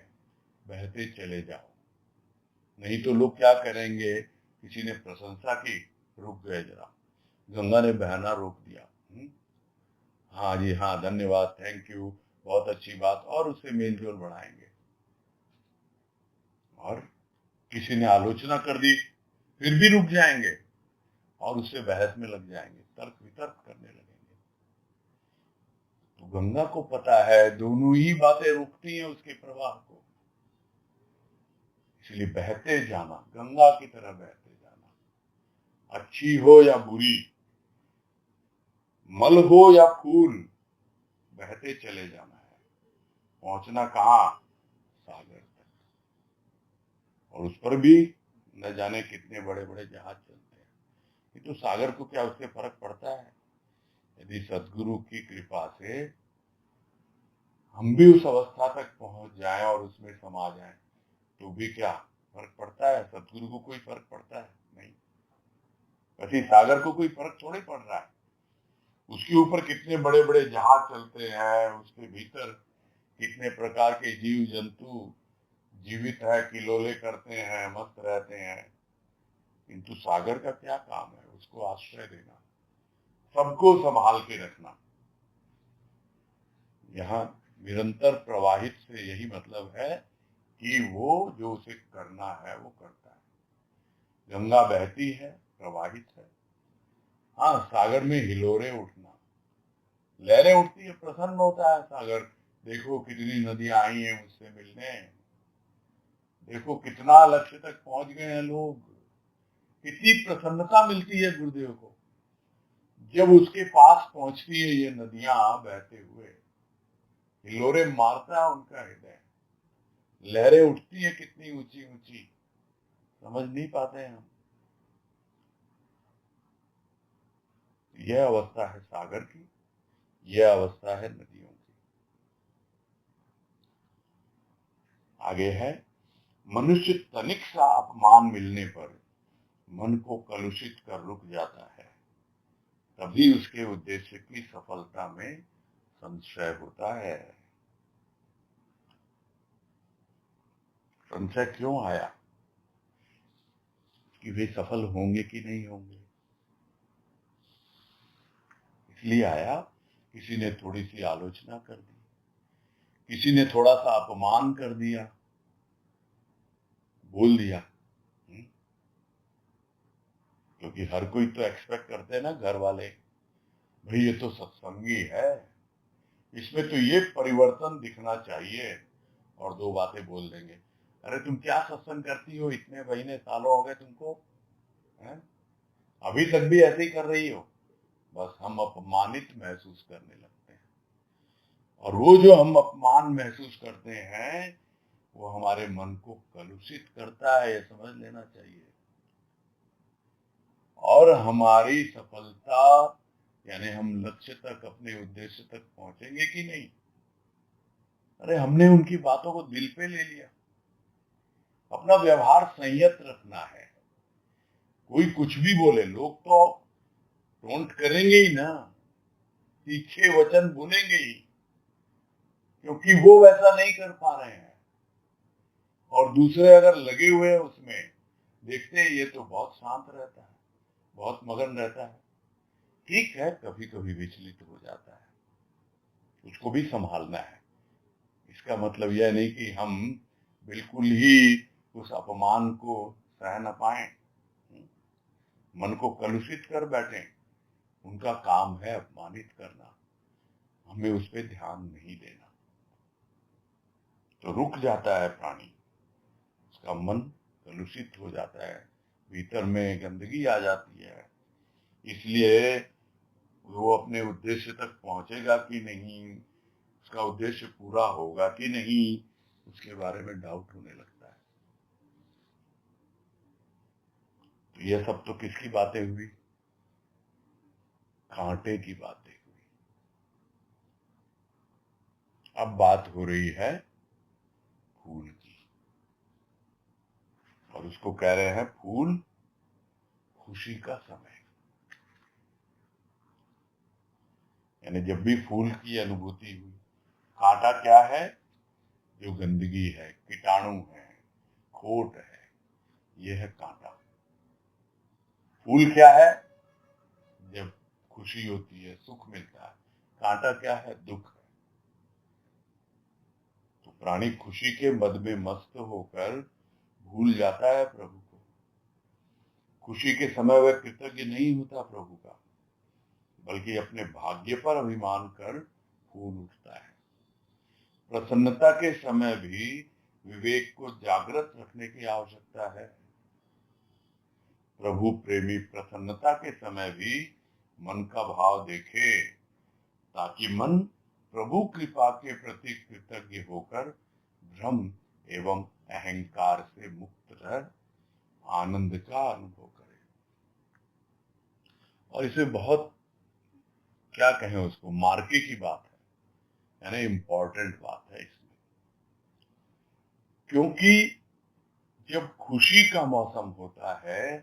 बहते चले जाओ, नहीं तो लोग क्या करेंगे, किसी ने प्रशंसा की, रुक गए जरा, गंगा ने बहना रोक दिया, हाँ जी हाँ धन्यवाद, थैंक यू, बहुत अच्छी बात, और उससे मेलजोल बढ़ाएंगे। और किसी ने आलोचना कर दी, फिर भी रुक जाएंगे और उससे बहस में लग जाएंगे, तर्क वितर्क करने लगेंगे। तो गंगा को पता है दोनों ही बातें रोकती हैं उसके प्रवाह को, इसलिए बहते जाना, गंगा की तरह बहते जाना, अच्छी हो या बुरी, मल हो या फूल, बहते चले जाना है। पहुंचना कहाँ? सागर तक। और उस पर भी न जाने कितने बड़े बड़े जहाज चलते हैं, ये तो सागर को क्या उससे फर्क पड़ता है? यदि सदगुरु की कृपा से हम भी उस अवस्था तक पहुंच जाएं और उसमें समा जाएं, तो भी क्या फर्क पड़ता है? सदगुरु को कोई फर्क पड़ता है? नहीं। वैसे सागर को कोई फर्क थोड़ी पड़ रहा है, उसके ऊपर कितने बड़े बड़े जहाज चलते हैं, उसके भीतर कितने प्रकार के जीव जंतु जीवित है, किलोले करते हैं, मस्त रहते हैं, किंतु सागर का क्या काम है? उसको आश्रय देना, सबको संभाल के रखना। यहाँ निरंतर प्रवाहित से यही मतलब है कि वो जो उसे करना है वो करता है। गंगा बहती है, प्रवाहित है। हाँ, सागर में हिलोरे उठना, लहरें उठती है, प्रसन्न होता है सागर। देखो कितनी नदियां आई हैं मुझसे मिलने, देखो कितना लक्ष्य तक पहुंच गए हैं लोग, कितनी प्रसन्नता मिलती है गुरुदेव को जब उसके पास पहुंचती है ये नदियां बहते हुए। हिलोरे मारता है उनका हृदय, लहरें उठती है कितनी ऊंची ऊंची, समझ नहीं पाते हैं हम। यह अवस्था है सागर की, यह अवस्था है नदियों की। आगे है, मनुष्य तनिक सा अपमान मिलने पर मन को कलुषित कर रुक जाता है, तभी उसके उद्देश्य की सफलता में संशय होता है। संशय क्यों आया? कि वे सफल होंगे कि नहीं होंगे, इसलिए आया। किसी ने थोड़ी सी आलोचना कर दी, किसी ने थोड़ा सा अपमान कर दिया, बोल दिया। क्योंकि हर कोई तो एक्सपेक्ट करते हैं ना, घर वाले, भाई ये तो सत्संगी है, इसमें तो ये परिवर्तन दिखना चाहिए, और दो बातें बोल देंगे। अरे तुम क्या सत्संग करती हो, इतने महीने सालों हो गए तुमको, है? अभी तक भी ऐसे ही कर रही हो। बस हम अपमानित महसूस करने लगते हैं, और वो जो हम अपमान महसूस करते हैं वो हमारे मन को कलुषित करता है, ये समझ लेना चाहिए। और हमारी सफलता, यानी हम लक्ष्य तक, अपने उद्देश्य तक पहुंचेंगे कि नहीं? अरे हमने उनकी बातों को दिल पे ले लिया। अपना व्यवहार संयत रखना है। कोई कुछ भी बोले, लोग तो टोंट करेंगे ही ना, तीखे वचन बोलेंगे ही, क्योंकि वो वैसा नहीं कर पा रहे हैं। और दूसरे अगर लगे हुए हैं उसमें, देखते हैं ये तो बहुत शांत रहता है, बहुत मगन रहता है। ठीक है, कभी कभी विचलित हो जाता है, उसको भी संभालना है। इसका मतलब यह नहीं कि हम बिल्कुल ही उस अपमान को सह न पाए, मन को कलुषित कर बैठे। उनका काम है अपमानित करना, हमें उस पर ध्यान नहीं देना। तो रुक जाता है प्राणी, उसका मन कलुषित हो जाता है, भीतर में गंदगी आ जाती है। इसलिए वो अपने उद्देश्य तक पहुंचेगा कि नहीं, उसका उद्देश्य पूरा होगा कि नहीं, उसके बारे में डाउट होने लगता है। तो ये सब तो किसकी बातें हुई? कांटे की बातें हुई। अब बात हो रही है फूल की, और उसको कह रहे हैं फूल खुशी का समय। यानी जब भी फूल की अनुभूति हुई, कांटा क्या है? जो गंदगी है, कीटाणु है, खोट है, यह है कांटा। फूल क्या है? जब खुशी होती है, सुख मिलता है। कांटा क्या है? दुख है। तो प्राणी खुशी के मद में मस्त होकर भूल जाता है प्रभु को, खुशी के समय वह कृतज्ञ नहीं होता प्रभु का, बल्कि अपने भाग्य पर अभिमान कर फूल उठता है। प्रसन्नता के समय भी विवेक को जागृत रखने की आवश्यकता है। प्रभु प्रेमी प्रसन्नता के समय भी मन का भाव देखे, ताकि मन प्रभु कृपा के प्रति कृतज्ञ होकर भ्रम एवं अहंकार से मुक्त रह आनंद का अनुभव करे। और इसमें बहुत क्या कहें उसको, मार्के की बात है, यानी इम्पोर्टेंट बात है इसमें। क्योंकि जब खुशी का मौसम होता है,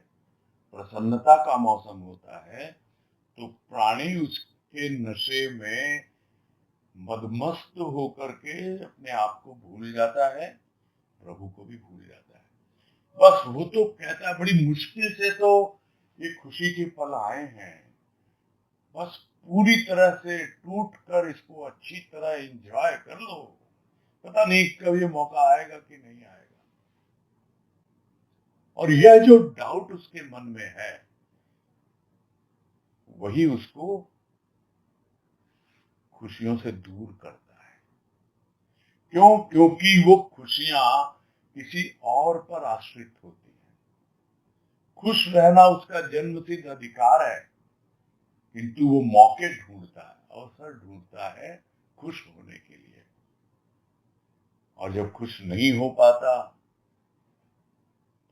प्रसन्नता का मौसम होता है, तो प्राणी उसके नशे में मदमस्त होकर के अपने आप को भूल जाता है, प्रभु को भी भूल जाता है। बस वो तो कहता है बड़ी मुश्किल से तो ये खुशी के पल आए हैं, बस पूरी तरह से टूट कर इसको अच्छी तरह एंजॉय कर लो, पता नहीं कब ये मौका आएगा कि नहीं आएगा। और यह जो डाउट उसके मन में है, वही उसको खुशियों से दूर करता है। क्यों? क्योंकि वो खुशियां किसी और पर आश्रित होती हैं। खुश रहना उसका जन्मसिद्ध अधिकार है, किंतु वो मौके ढूंढता है, अवसर ढूंढता है खुश होने के लिए। और जब खुश नहीं हो पाता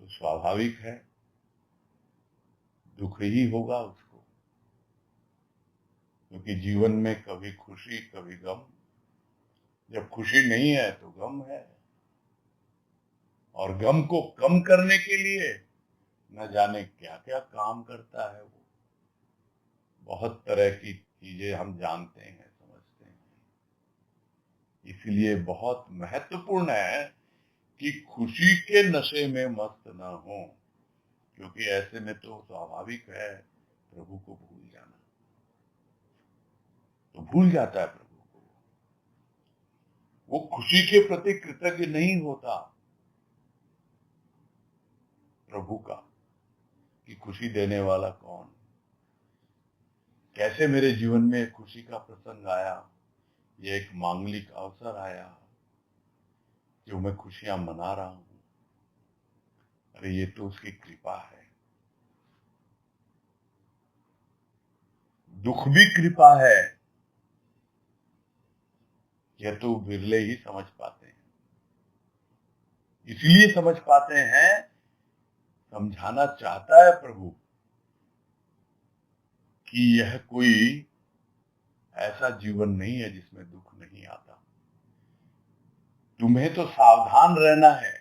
तो स्वाभाविक है दुख ही होगा उसको, क्योंकि जीवन में कभी खुशी कभी गम। जब खुशी नहीं है तो गम है, और गम को कम करने के लिए न जाने क्या क्या काम करता है वो। बहुत तरह की चीजें हम जानते हैं, समझते हैं। इसलिए बहुत महत्वपूर्ण है कि खुशी के नशे में मस्त न हो, क्योंकि ऐसे में तो स्वाभाविक है प्रभु को भूल जाना। तो भूल जाता है प्रभु को, वो खुशी के प्रति कृतज्ञ नहीं होता प्रभु का कि खुशी देने वाला कौन, कैसे मेरे जीवन में खुशी का प्रसंग आया, ये एक मांगलिक अवसर आया जो मैं खुशियां मना रहा हूं, अरे ये तो उसकी कृपा है। दुख भी कृपा है, यह तो बिरले ही समझ पाते हैं। इसलिए समझ पाते हैं, समझाना चाहता है प्रभु कि यह कोई ऐसा जीवन नहीं है जिसमें दुख नहीं आता। तुम्हें तो सावधान रहना है,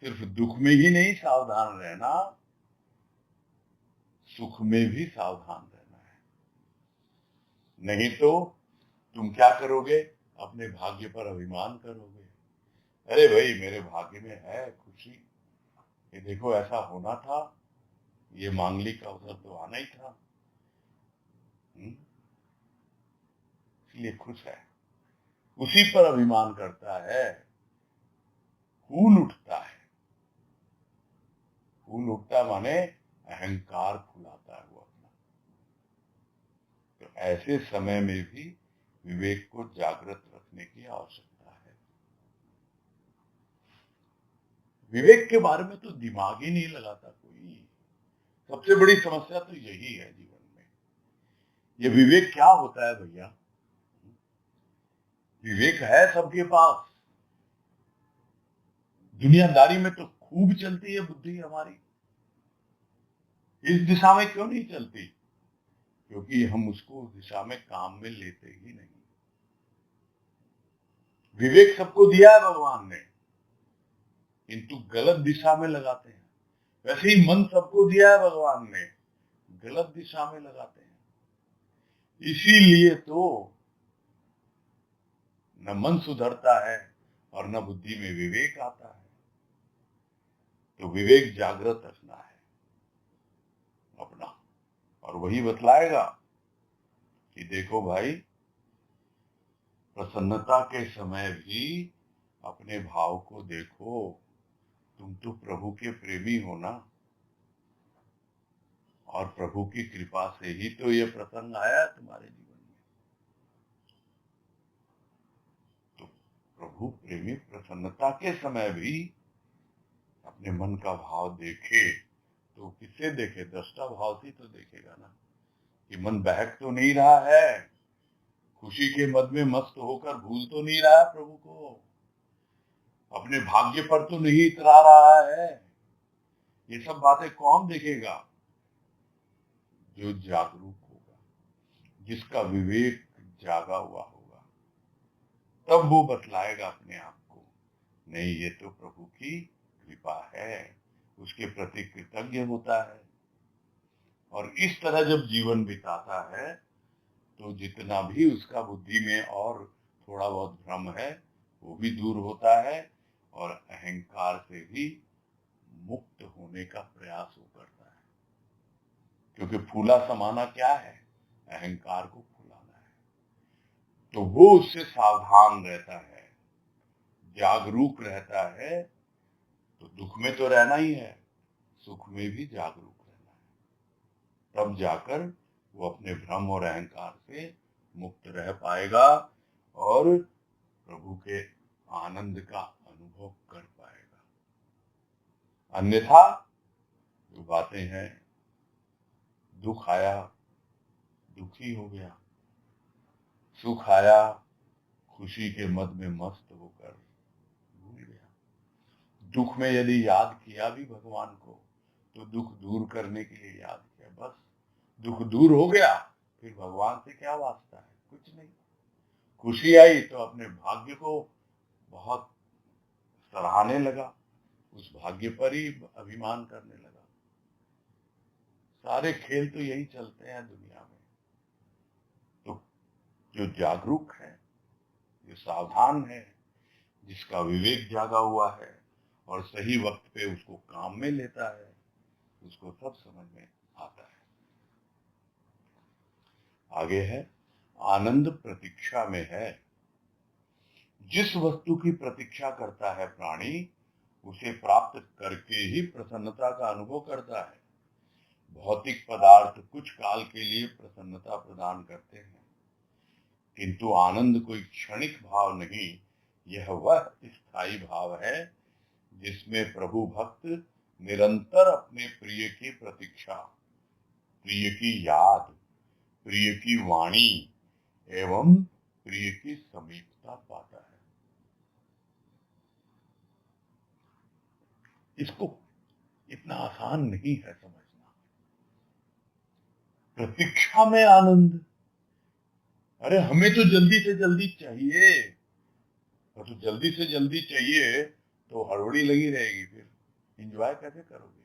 सिर्फ दुख में ही नहीं सावधान रहना, सुख में भी सावधान रहना है। नहीं तो तुम क्या करोगे, अपने भाग्य पर अभिमान करोगे। अरे भाई मेरे भाग्य में है खुशी, ये देखो ऐसा होना था, ये मांगलिक अवसर तो आना ही था, इसलिए खुश है, उसी पर अभिमान करता है, फूल उठता है। फूल उठता माने अहंकार फुलाता है वो अपना। तो ऐसे समय में भी विवेक को जागृत रखने की आवश्यकता है। विवेक के बारे में तो दिमाग ही नहीं लगाता कोई। सबसे बड़ी समस्या तो यही है जीवन में। ये विवेक क्या होता है भैया? विवेक है सबके पास, दुनियादारी में तो खूब चलती है बुद्धि हमारी। इस दिशा में क्यों नहीं चलती? क्योंकि हम उसको उस दिशा में काम में लेते ही नहीं। विवेक सबको दिया है भगवान ने, किंतु गलत दिशा में लगाते हैं। वैसे ही मन सबको दिया है भगवान ने, गलत दिशा में लगाते हैं। इसीलिए तो न मन सुधरता है और न बुद्धि में विवेक आता है। तो विवेक जागृत रखना है अपना, और वही बतलाएगा कि देखो भाई, प्रसन्नता के समय भी अपने भाव को देखो, तुम तो प्रभु के प्रेमी हो ना, और प्रभु की कृपा से ही तो ये प्रसंग आया तुम्हारे जीवन में। तो प्रभु प्रेमी प्रसन्नता के समय भी अपने मन का भाव देखे, तो किससे देखे? दृष्टा भाव से तो देखेगा ना, कि मन बहक तो नहीं रहा है, खुशी के मद में मस्त होकर भूल तो नहीं रहा है प्रभु को, अपने भाग्य पर तो नहीं इतरा रहा है। ये सब बातें कौन देखेगा? जो जागरूक होगा, जिसका विवेक जागा हुआ होगा, तब वो बतलाएगा अपने आप को, नहीं ये तो प्रभु की कृपा है, उसके प्रति कृतज्ञ होता है। और इस तरह जब जीवन बिताता है तो जितना भी उसका बुद्धि में और थोड़ा बहुत भ्रम है वो भी दूर होता है, और अहंकार से भी मुक्त होने का प्रयास वो करता है। क्योंकि फूला समाना क्या है? अहंकार को फुलाना है। तो वो उससे सावधान रहता है, जागरूक रहता है। तो दुख में तो रहना ही है, सुख में भी जागरूक रहना है, तब जाकर वो अपने भ्रम और अहंकार से मुक्त रह पाएगा और प्रभु के आनंद का अनुभव कर पाएगा। अन्यथा जो बातें हैं, दुख आया दुखी हो गया, सुख आया खुशी के मद में मस्त होकर भूल गया। दुख में यदि याद किया भी भगवान को तो दुख दूर करने के लिए याद किया, बस दुख दूर हो गया, फिर भगवान से क्या वास्ता है? कुछ नहीं। खुशी आई तो अपने भाग्य को बहुत सराहने लगा, उस भाग्य पर ही अभिमान करने लगा। सारे खेल तो यही चलते हैं दुनिया में। तो जो जागरूक है, जो सावधान है, जिसका विवेक जागा हुआ है और सही वक्त पे उसको काम में लेता है, उसको सब समझ में आता है। आगे है, आनंद प्रतीक्षा में है। जिस वस्तु की प्रतीक्षा करता है प्राणी, उसे प्राप्त करके ही प्रसन्नता का अनुभव करता है। भौतिक पदार्थ कुछ काल के लिए प्रसन्नता प्रदान करते हैं, किंतु आनंद कोई क्षणिक भाव नहीं, यह वह स्थायी भाव है जिसमें प्रभु भक्त निरंतर अपने प्रिय की प्रतीक्षा, प्रिय की याद, प्रिय की वाणी एवं प्रिय की समीपता पाता है। इसको इतना आसान नहीं है समझना। प्रतीक्षा में आनंद, अरे हमें तो जल्दी से जल्दी चाहिए, और तो जल्दी से जल्दी चाहिए तो हड़बड़ी लगी रहेगी, फिर एंजॉय कैसे करोगे?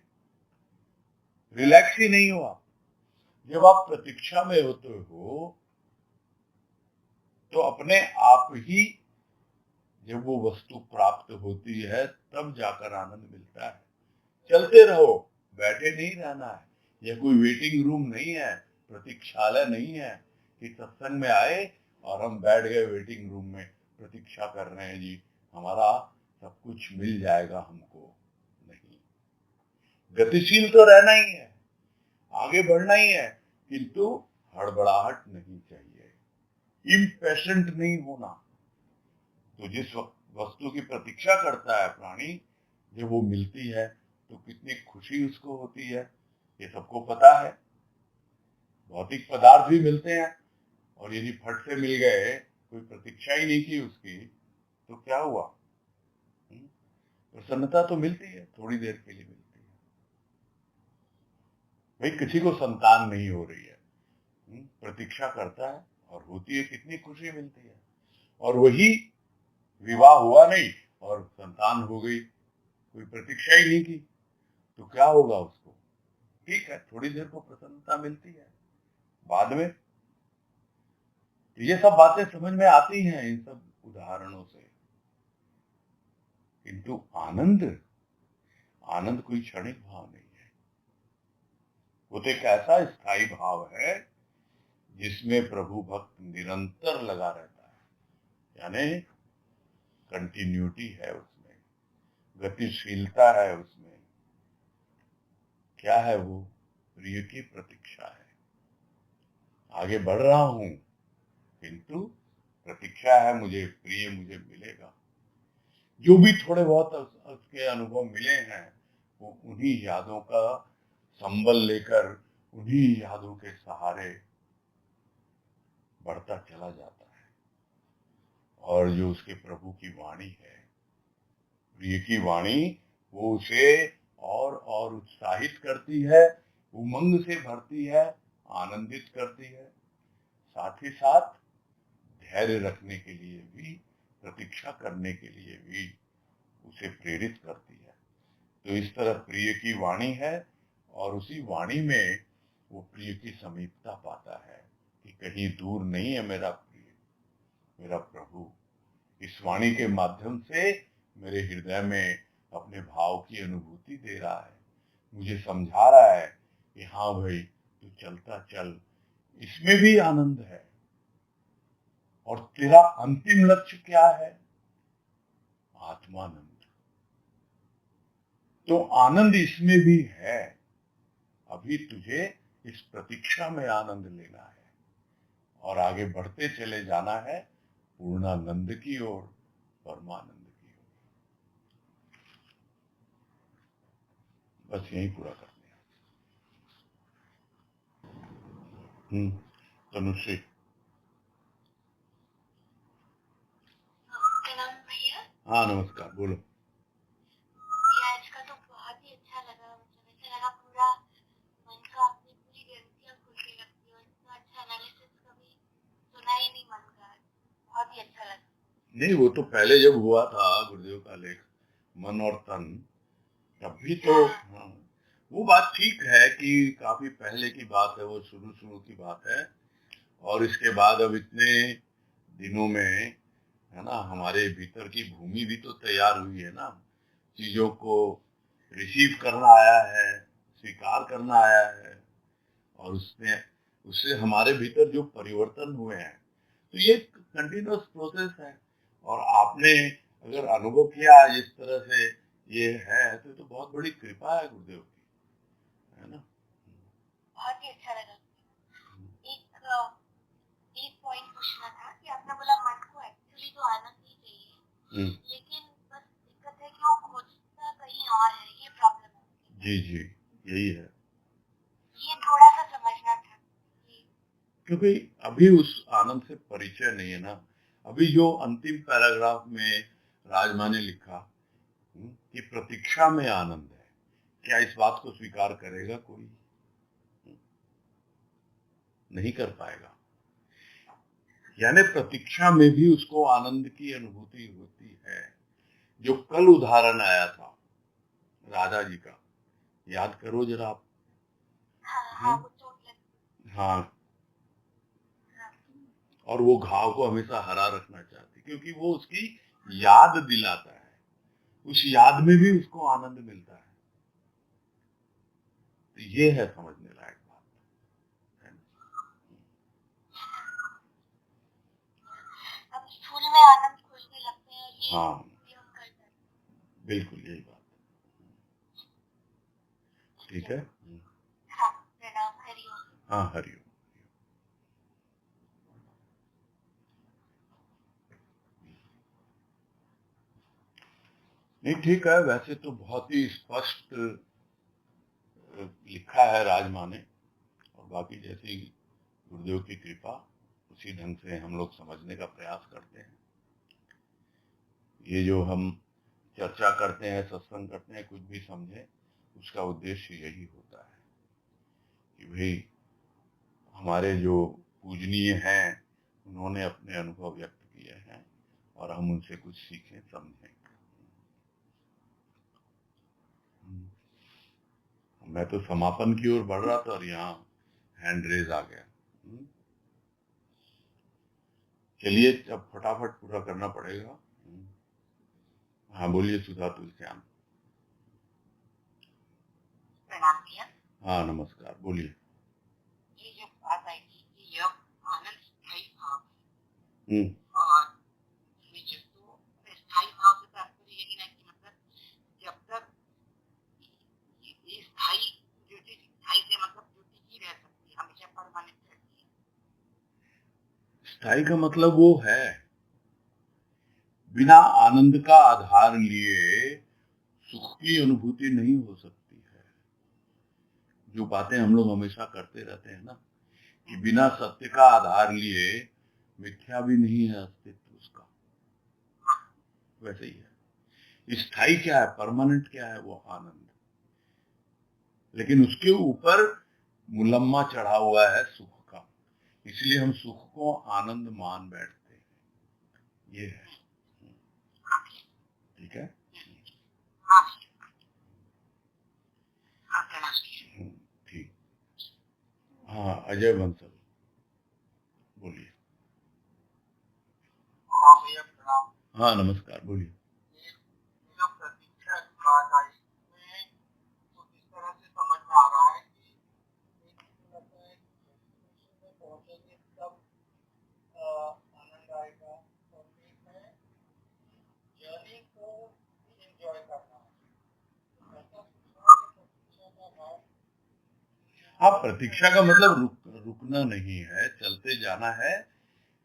रिलैक्स ही नहीं हो आप। जब आप प्रतीक्षा में होते हो तो अपने आप ही जब वो वस्तु प्राप्त होती है तब जाकर आनंद मिलता है। चलते रहो, बैठे नहीं रहना है। यह कोई वेटिंग रूम नहीं है, प्रतीक्षालय नहीं है कि सत्संग में आए और हम बैठ गए वेटिंग रूम में, प्रतीक्षा कर रहे हैं जी हमारा सब कुछ मिल जाएगा हमको। नहीं, गतिशील तो रहना ही है, आगे बढ़ना ही है, किंतु हड़बड़ाहट नहीं चाहिए, इम्पेशेंट नहीं होना। तो जिस वस्तु की प्रतीक्षा करता है प्राणी, जब वो मिलती है तो कितनी खुशी उसको होती है, ये सबको पता है। भौतिक पदार्थ भी मिलते हैं और यदि फट से मिल गए, कोई प्रतीक्षा ही नहीं की उसकी, तो क्या हुआ? प्रसन्नता तो मिलती है, थोड़ी देर के लिए मिलती है। भाई किसी को संतान नहीं हो रही है, प्रतीक्षा करता है और होती है, कितनी खुशी मिलती है। और वही विवाह हुआ नहीं और संतान हो गई, कोई प्रतीक्षा ही नहीं की, तो क्या होगा उसको? ठीक है, थोड़ी देर को प्रसन्नता मिलती है, बाद में तो ये सब बातें समझ में आती हैं इन सब उदाहरणों से। किंतु आनंद, आनंद कोई क्षणिक भाव नहीं है, वो तो एक ऐसा स्थायी भाव है जिसमें प्रभु भक्त निरंतर लगा रहता है, यानी कंटिन्यूटी है उसमें, गतिशीलता है उसमें। क्या है वो? प्रिय की प्रतीक्षा है। आगे बढ़ रहा हूं किंतु प्रतीक्षा है मुझे, प्रिय मुझे मिलेगा। जो भी थोड़े बहुत उसके अनुभव मिले हैं वो उन्हीं यादों का संबल लेकर, उन्हीं यादों के सहारे बढ़ता चला जाता है। और जो उसके प्रभु की वाणी है, प्रिय की वाणी, वो उसे और उत्साहित करती है, उमंग से भरती है, आनंदित करती है, साथ ही साथ धैर्य रखने के लिए भी, प्रतीक्षा करने के लिए भी उसे प्रेरित करती है। तो इस तरह प्रिय की वाणी है और उसी वाणी में वो प्रिय की समीपता पाता है कि कहीं दूर नहीं है मेरा प्रिय, मेरा प्रभु इस वाणी के माध्यम से मेरे हृदय में अपने भाव की अनुभूति दे रहा है, मुझे समझा रहा है कि हाँ भाई तू चलता चल, इसमें भी आनंद है। और तेरा अंतिम लक्ष्य क्या है? आत्मानंद। तो आनंद इसमें भी है, अभी तुझे इस प्रतीक्षा में आनंद लेना है और आगे बढ़ते चले जाना है पूर्णानंद की ओर, परमानंद की ओर। बस यही पूरा करते हैं। तनुश्री। हाँ नमस्कार, बोलो। ये आज का तो बहुत ही अच्छा लगा, मुझे ऐसा लगा पूरा मन का अपनी पूरी ग्रंथियां खुल के लगती है और इतना अच्छा एनालिसिस कभी सुना ही नहीं मन का, बहुत ही अच्छा लगा। नहीं, वो तो पहले जब हुआ था गुरुदेव का लेख मन और तन, तब भी तो हाँ, वो बात ठीक है कि काफी पहले की बात है, वो शुरू शुरू की बात है। और इसके बाद अब इतने दिनों में है ना, हमारे भीतर की भूमि भी तो तैयार हुई है ना, चीजों को रिसीव करना आया है, स्वीकार करना आया है, और उससे हमारे भीतर जो परिवर्तन हुए हैं, तो ये कंटिन्यूअस प्रोसेस है। और आपने अगर अनुभव किया जिस तरह से ये है, तो बहुत बड़ी कृपा है गुरुदेव की, है ना। बहुत ही अच्छा लगा। एक पॉइंट पूछना था कि आपने बोला मन को एक्चुअली तो आनंद ही चाहिए, लेकिन बस दिक्कत है कि वो खोजता कहीं और है, ये प्रॉब्लम है। जी जी, यही है। ये थोड़ा सा समझना था क्योंकि अभी उस आनंद से परिचय नहीं है ना। अभी जो अंतिम पैराग्राफ में राजमा ने लिखा कि प्रतीक्षा में आनंद है, क्या इस बात को स्वीकार करेगा कोई? नहीं कर पाएगा। यानी प्रतीक्षा में भी उसको आनंद की अनुभूति होती है। जो कल उदाहरण आया था राधा जी का, याद करो जरा आप। हाँ, और वो घाव को हमेशा हरा रखना चाहती, क्योंकि वो उसकी याद दिलाता है, उस याद में भी उसको आनंद मिलता है। तो ये है समझने लायक बात, है ना? अब स्कूल में आनंद खोजने लगते हैं, ये हाँ हम कर सकते हैं। बिल्कुल यही बात। ठीक है। हाँ, प्रणाम, हरिओम। हाँ हरिओम। नहीं ठीक है, वैसे तो बहुत ही स्पष्ट लिखा है राजमा ने, और बाकी जैसी गुरुदेव की कृपा उसी ढंग से हम लोग समझने का प्रयास करते हैं। ये जो हम चर्चा करते हैं, सत्संग करते हैं, कुछ भी समझे, उसका उद्देश्य यही होता है कि भाई हमारे जो पूजनीय हैं उन्होंने अपने अनुभव व्यक्त किए हैं और हम उनसे कुछ सीखें, समझें। मैं तो समापन की ओर बढ़ रहा था और यहाँ हैंड रेज आ गया। चलिए अब फटाफट पूरा करना पड़ेगा। हाँ बोलिए सुधा तुलसियान। प्रणाम भैया। हाँ नमस्कार, बोलिए। ये जो बात आई थी कि यह आनंद स्थायी भाव है, और मुझे तो स्थायी भाव से तात्पर्य यही नहीं कि मतलब जब तक ये स्थायी, जो चीज स्थायी से मतलब स्थायी का मतलब वो है, बिना आनंद का आधार लिए सुख की अनुभूति नहीं हो सकती है। जो बातें हम लोग हमेशा करते रहते हैं ना, कि बिना सत्य का आधार लिए मिथ्या भी नहीं है अस्तित्व उसका, वैसे ही है। स्थायी क्या है, परमानेंट क्या है, वो आनंद। लेकिन उसके ऊपर मुलम्मा चढ़ा हुआ है सुख का, इसलिए हम सुख को आनंद मान बैठते हैं। ये है, ठीक है। ठीक। हाँ, अजय बंसल बोलिए। हाँ भैया प्रणाम। हाँ नमस्कार, बोलिए। जो प्रतीक्षा की बात आई इसमें कुछ इस तरह से समझ में आ रहा है कि एक मुझे लगता है कि डेस्टिनेशन में पहुंचेंगे तब आनंद आएगा, और एक है जर्नी को भी एंजॉय करना है। ऐसा सोचना है प्रतीक्षा का भाव। हाँ, प्रतीक्षा का मतलब रुकना नहीं है, चलते जाना है।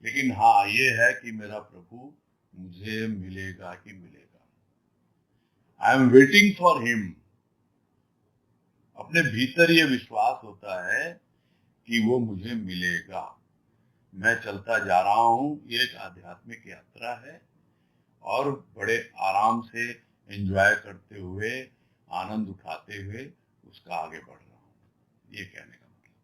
लेकिन हाँ, ये है कि मेरा प्रभु मुझे मिलेगा ही मिलेगा। I am waiting for him. अपने भीतर ये विश्वास होता है कि वो मुझे मिलेगा। मैं चलता जा रहा हूँ, ये एक आध्यात्मिक यात्रा है, और बड़े आराम से एंजॉय करते हुए, आनंद उठाते हुए उसका आगे बढ़ रहा हूँ, ये कहने का मतलब।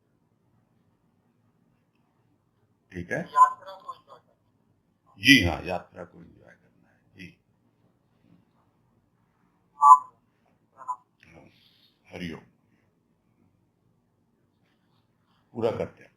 ठीक है, यात्रा को एंजॉय करना। जी हाँ, यात्रा को एंजॉय करना है जी। हाँ प्रणाम। हरिओम। पूरा करते हैं।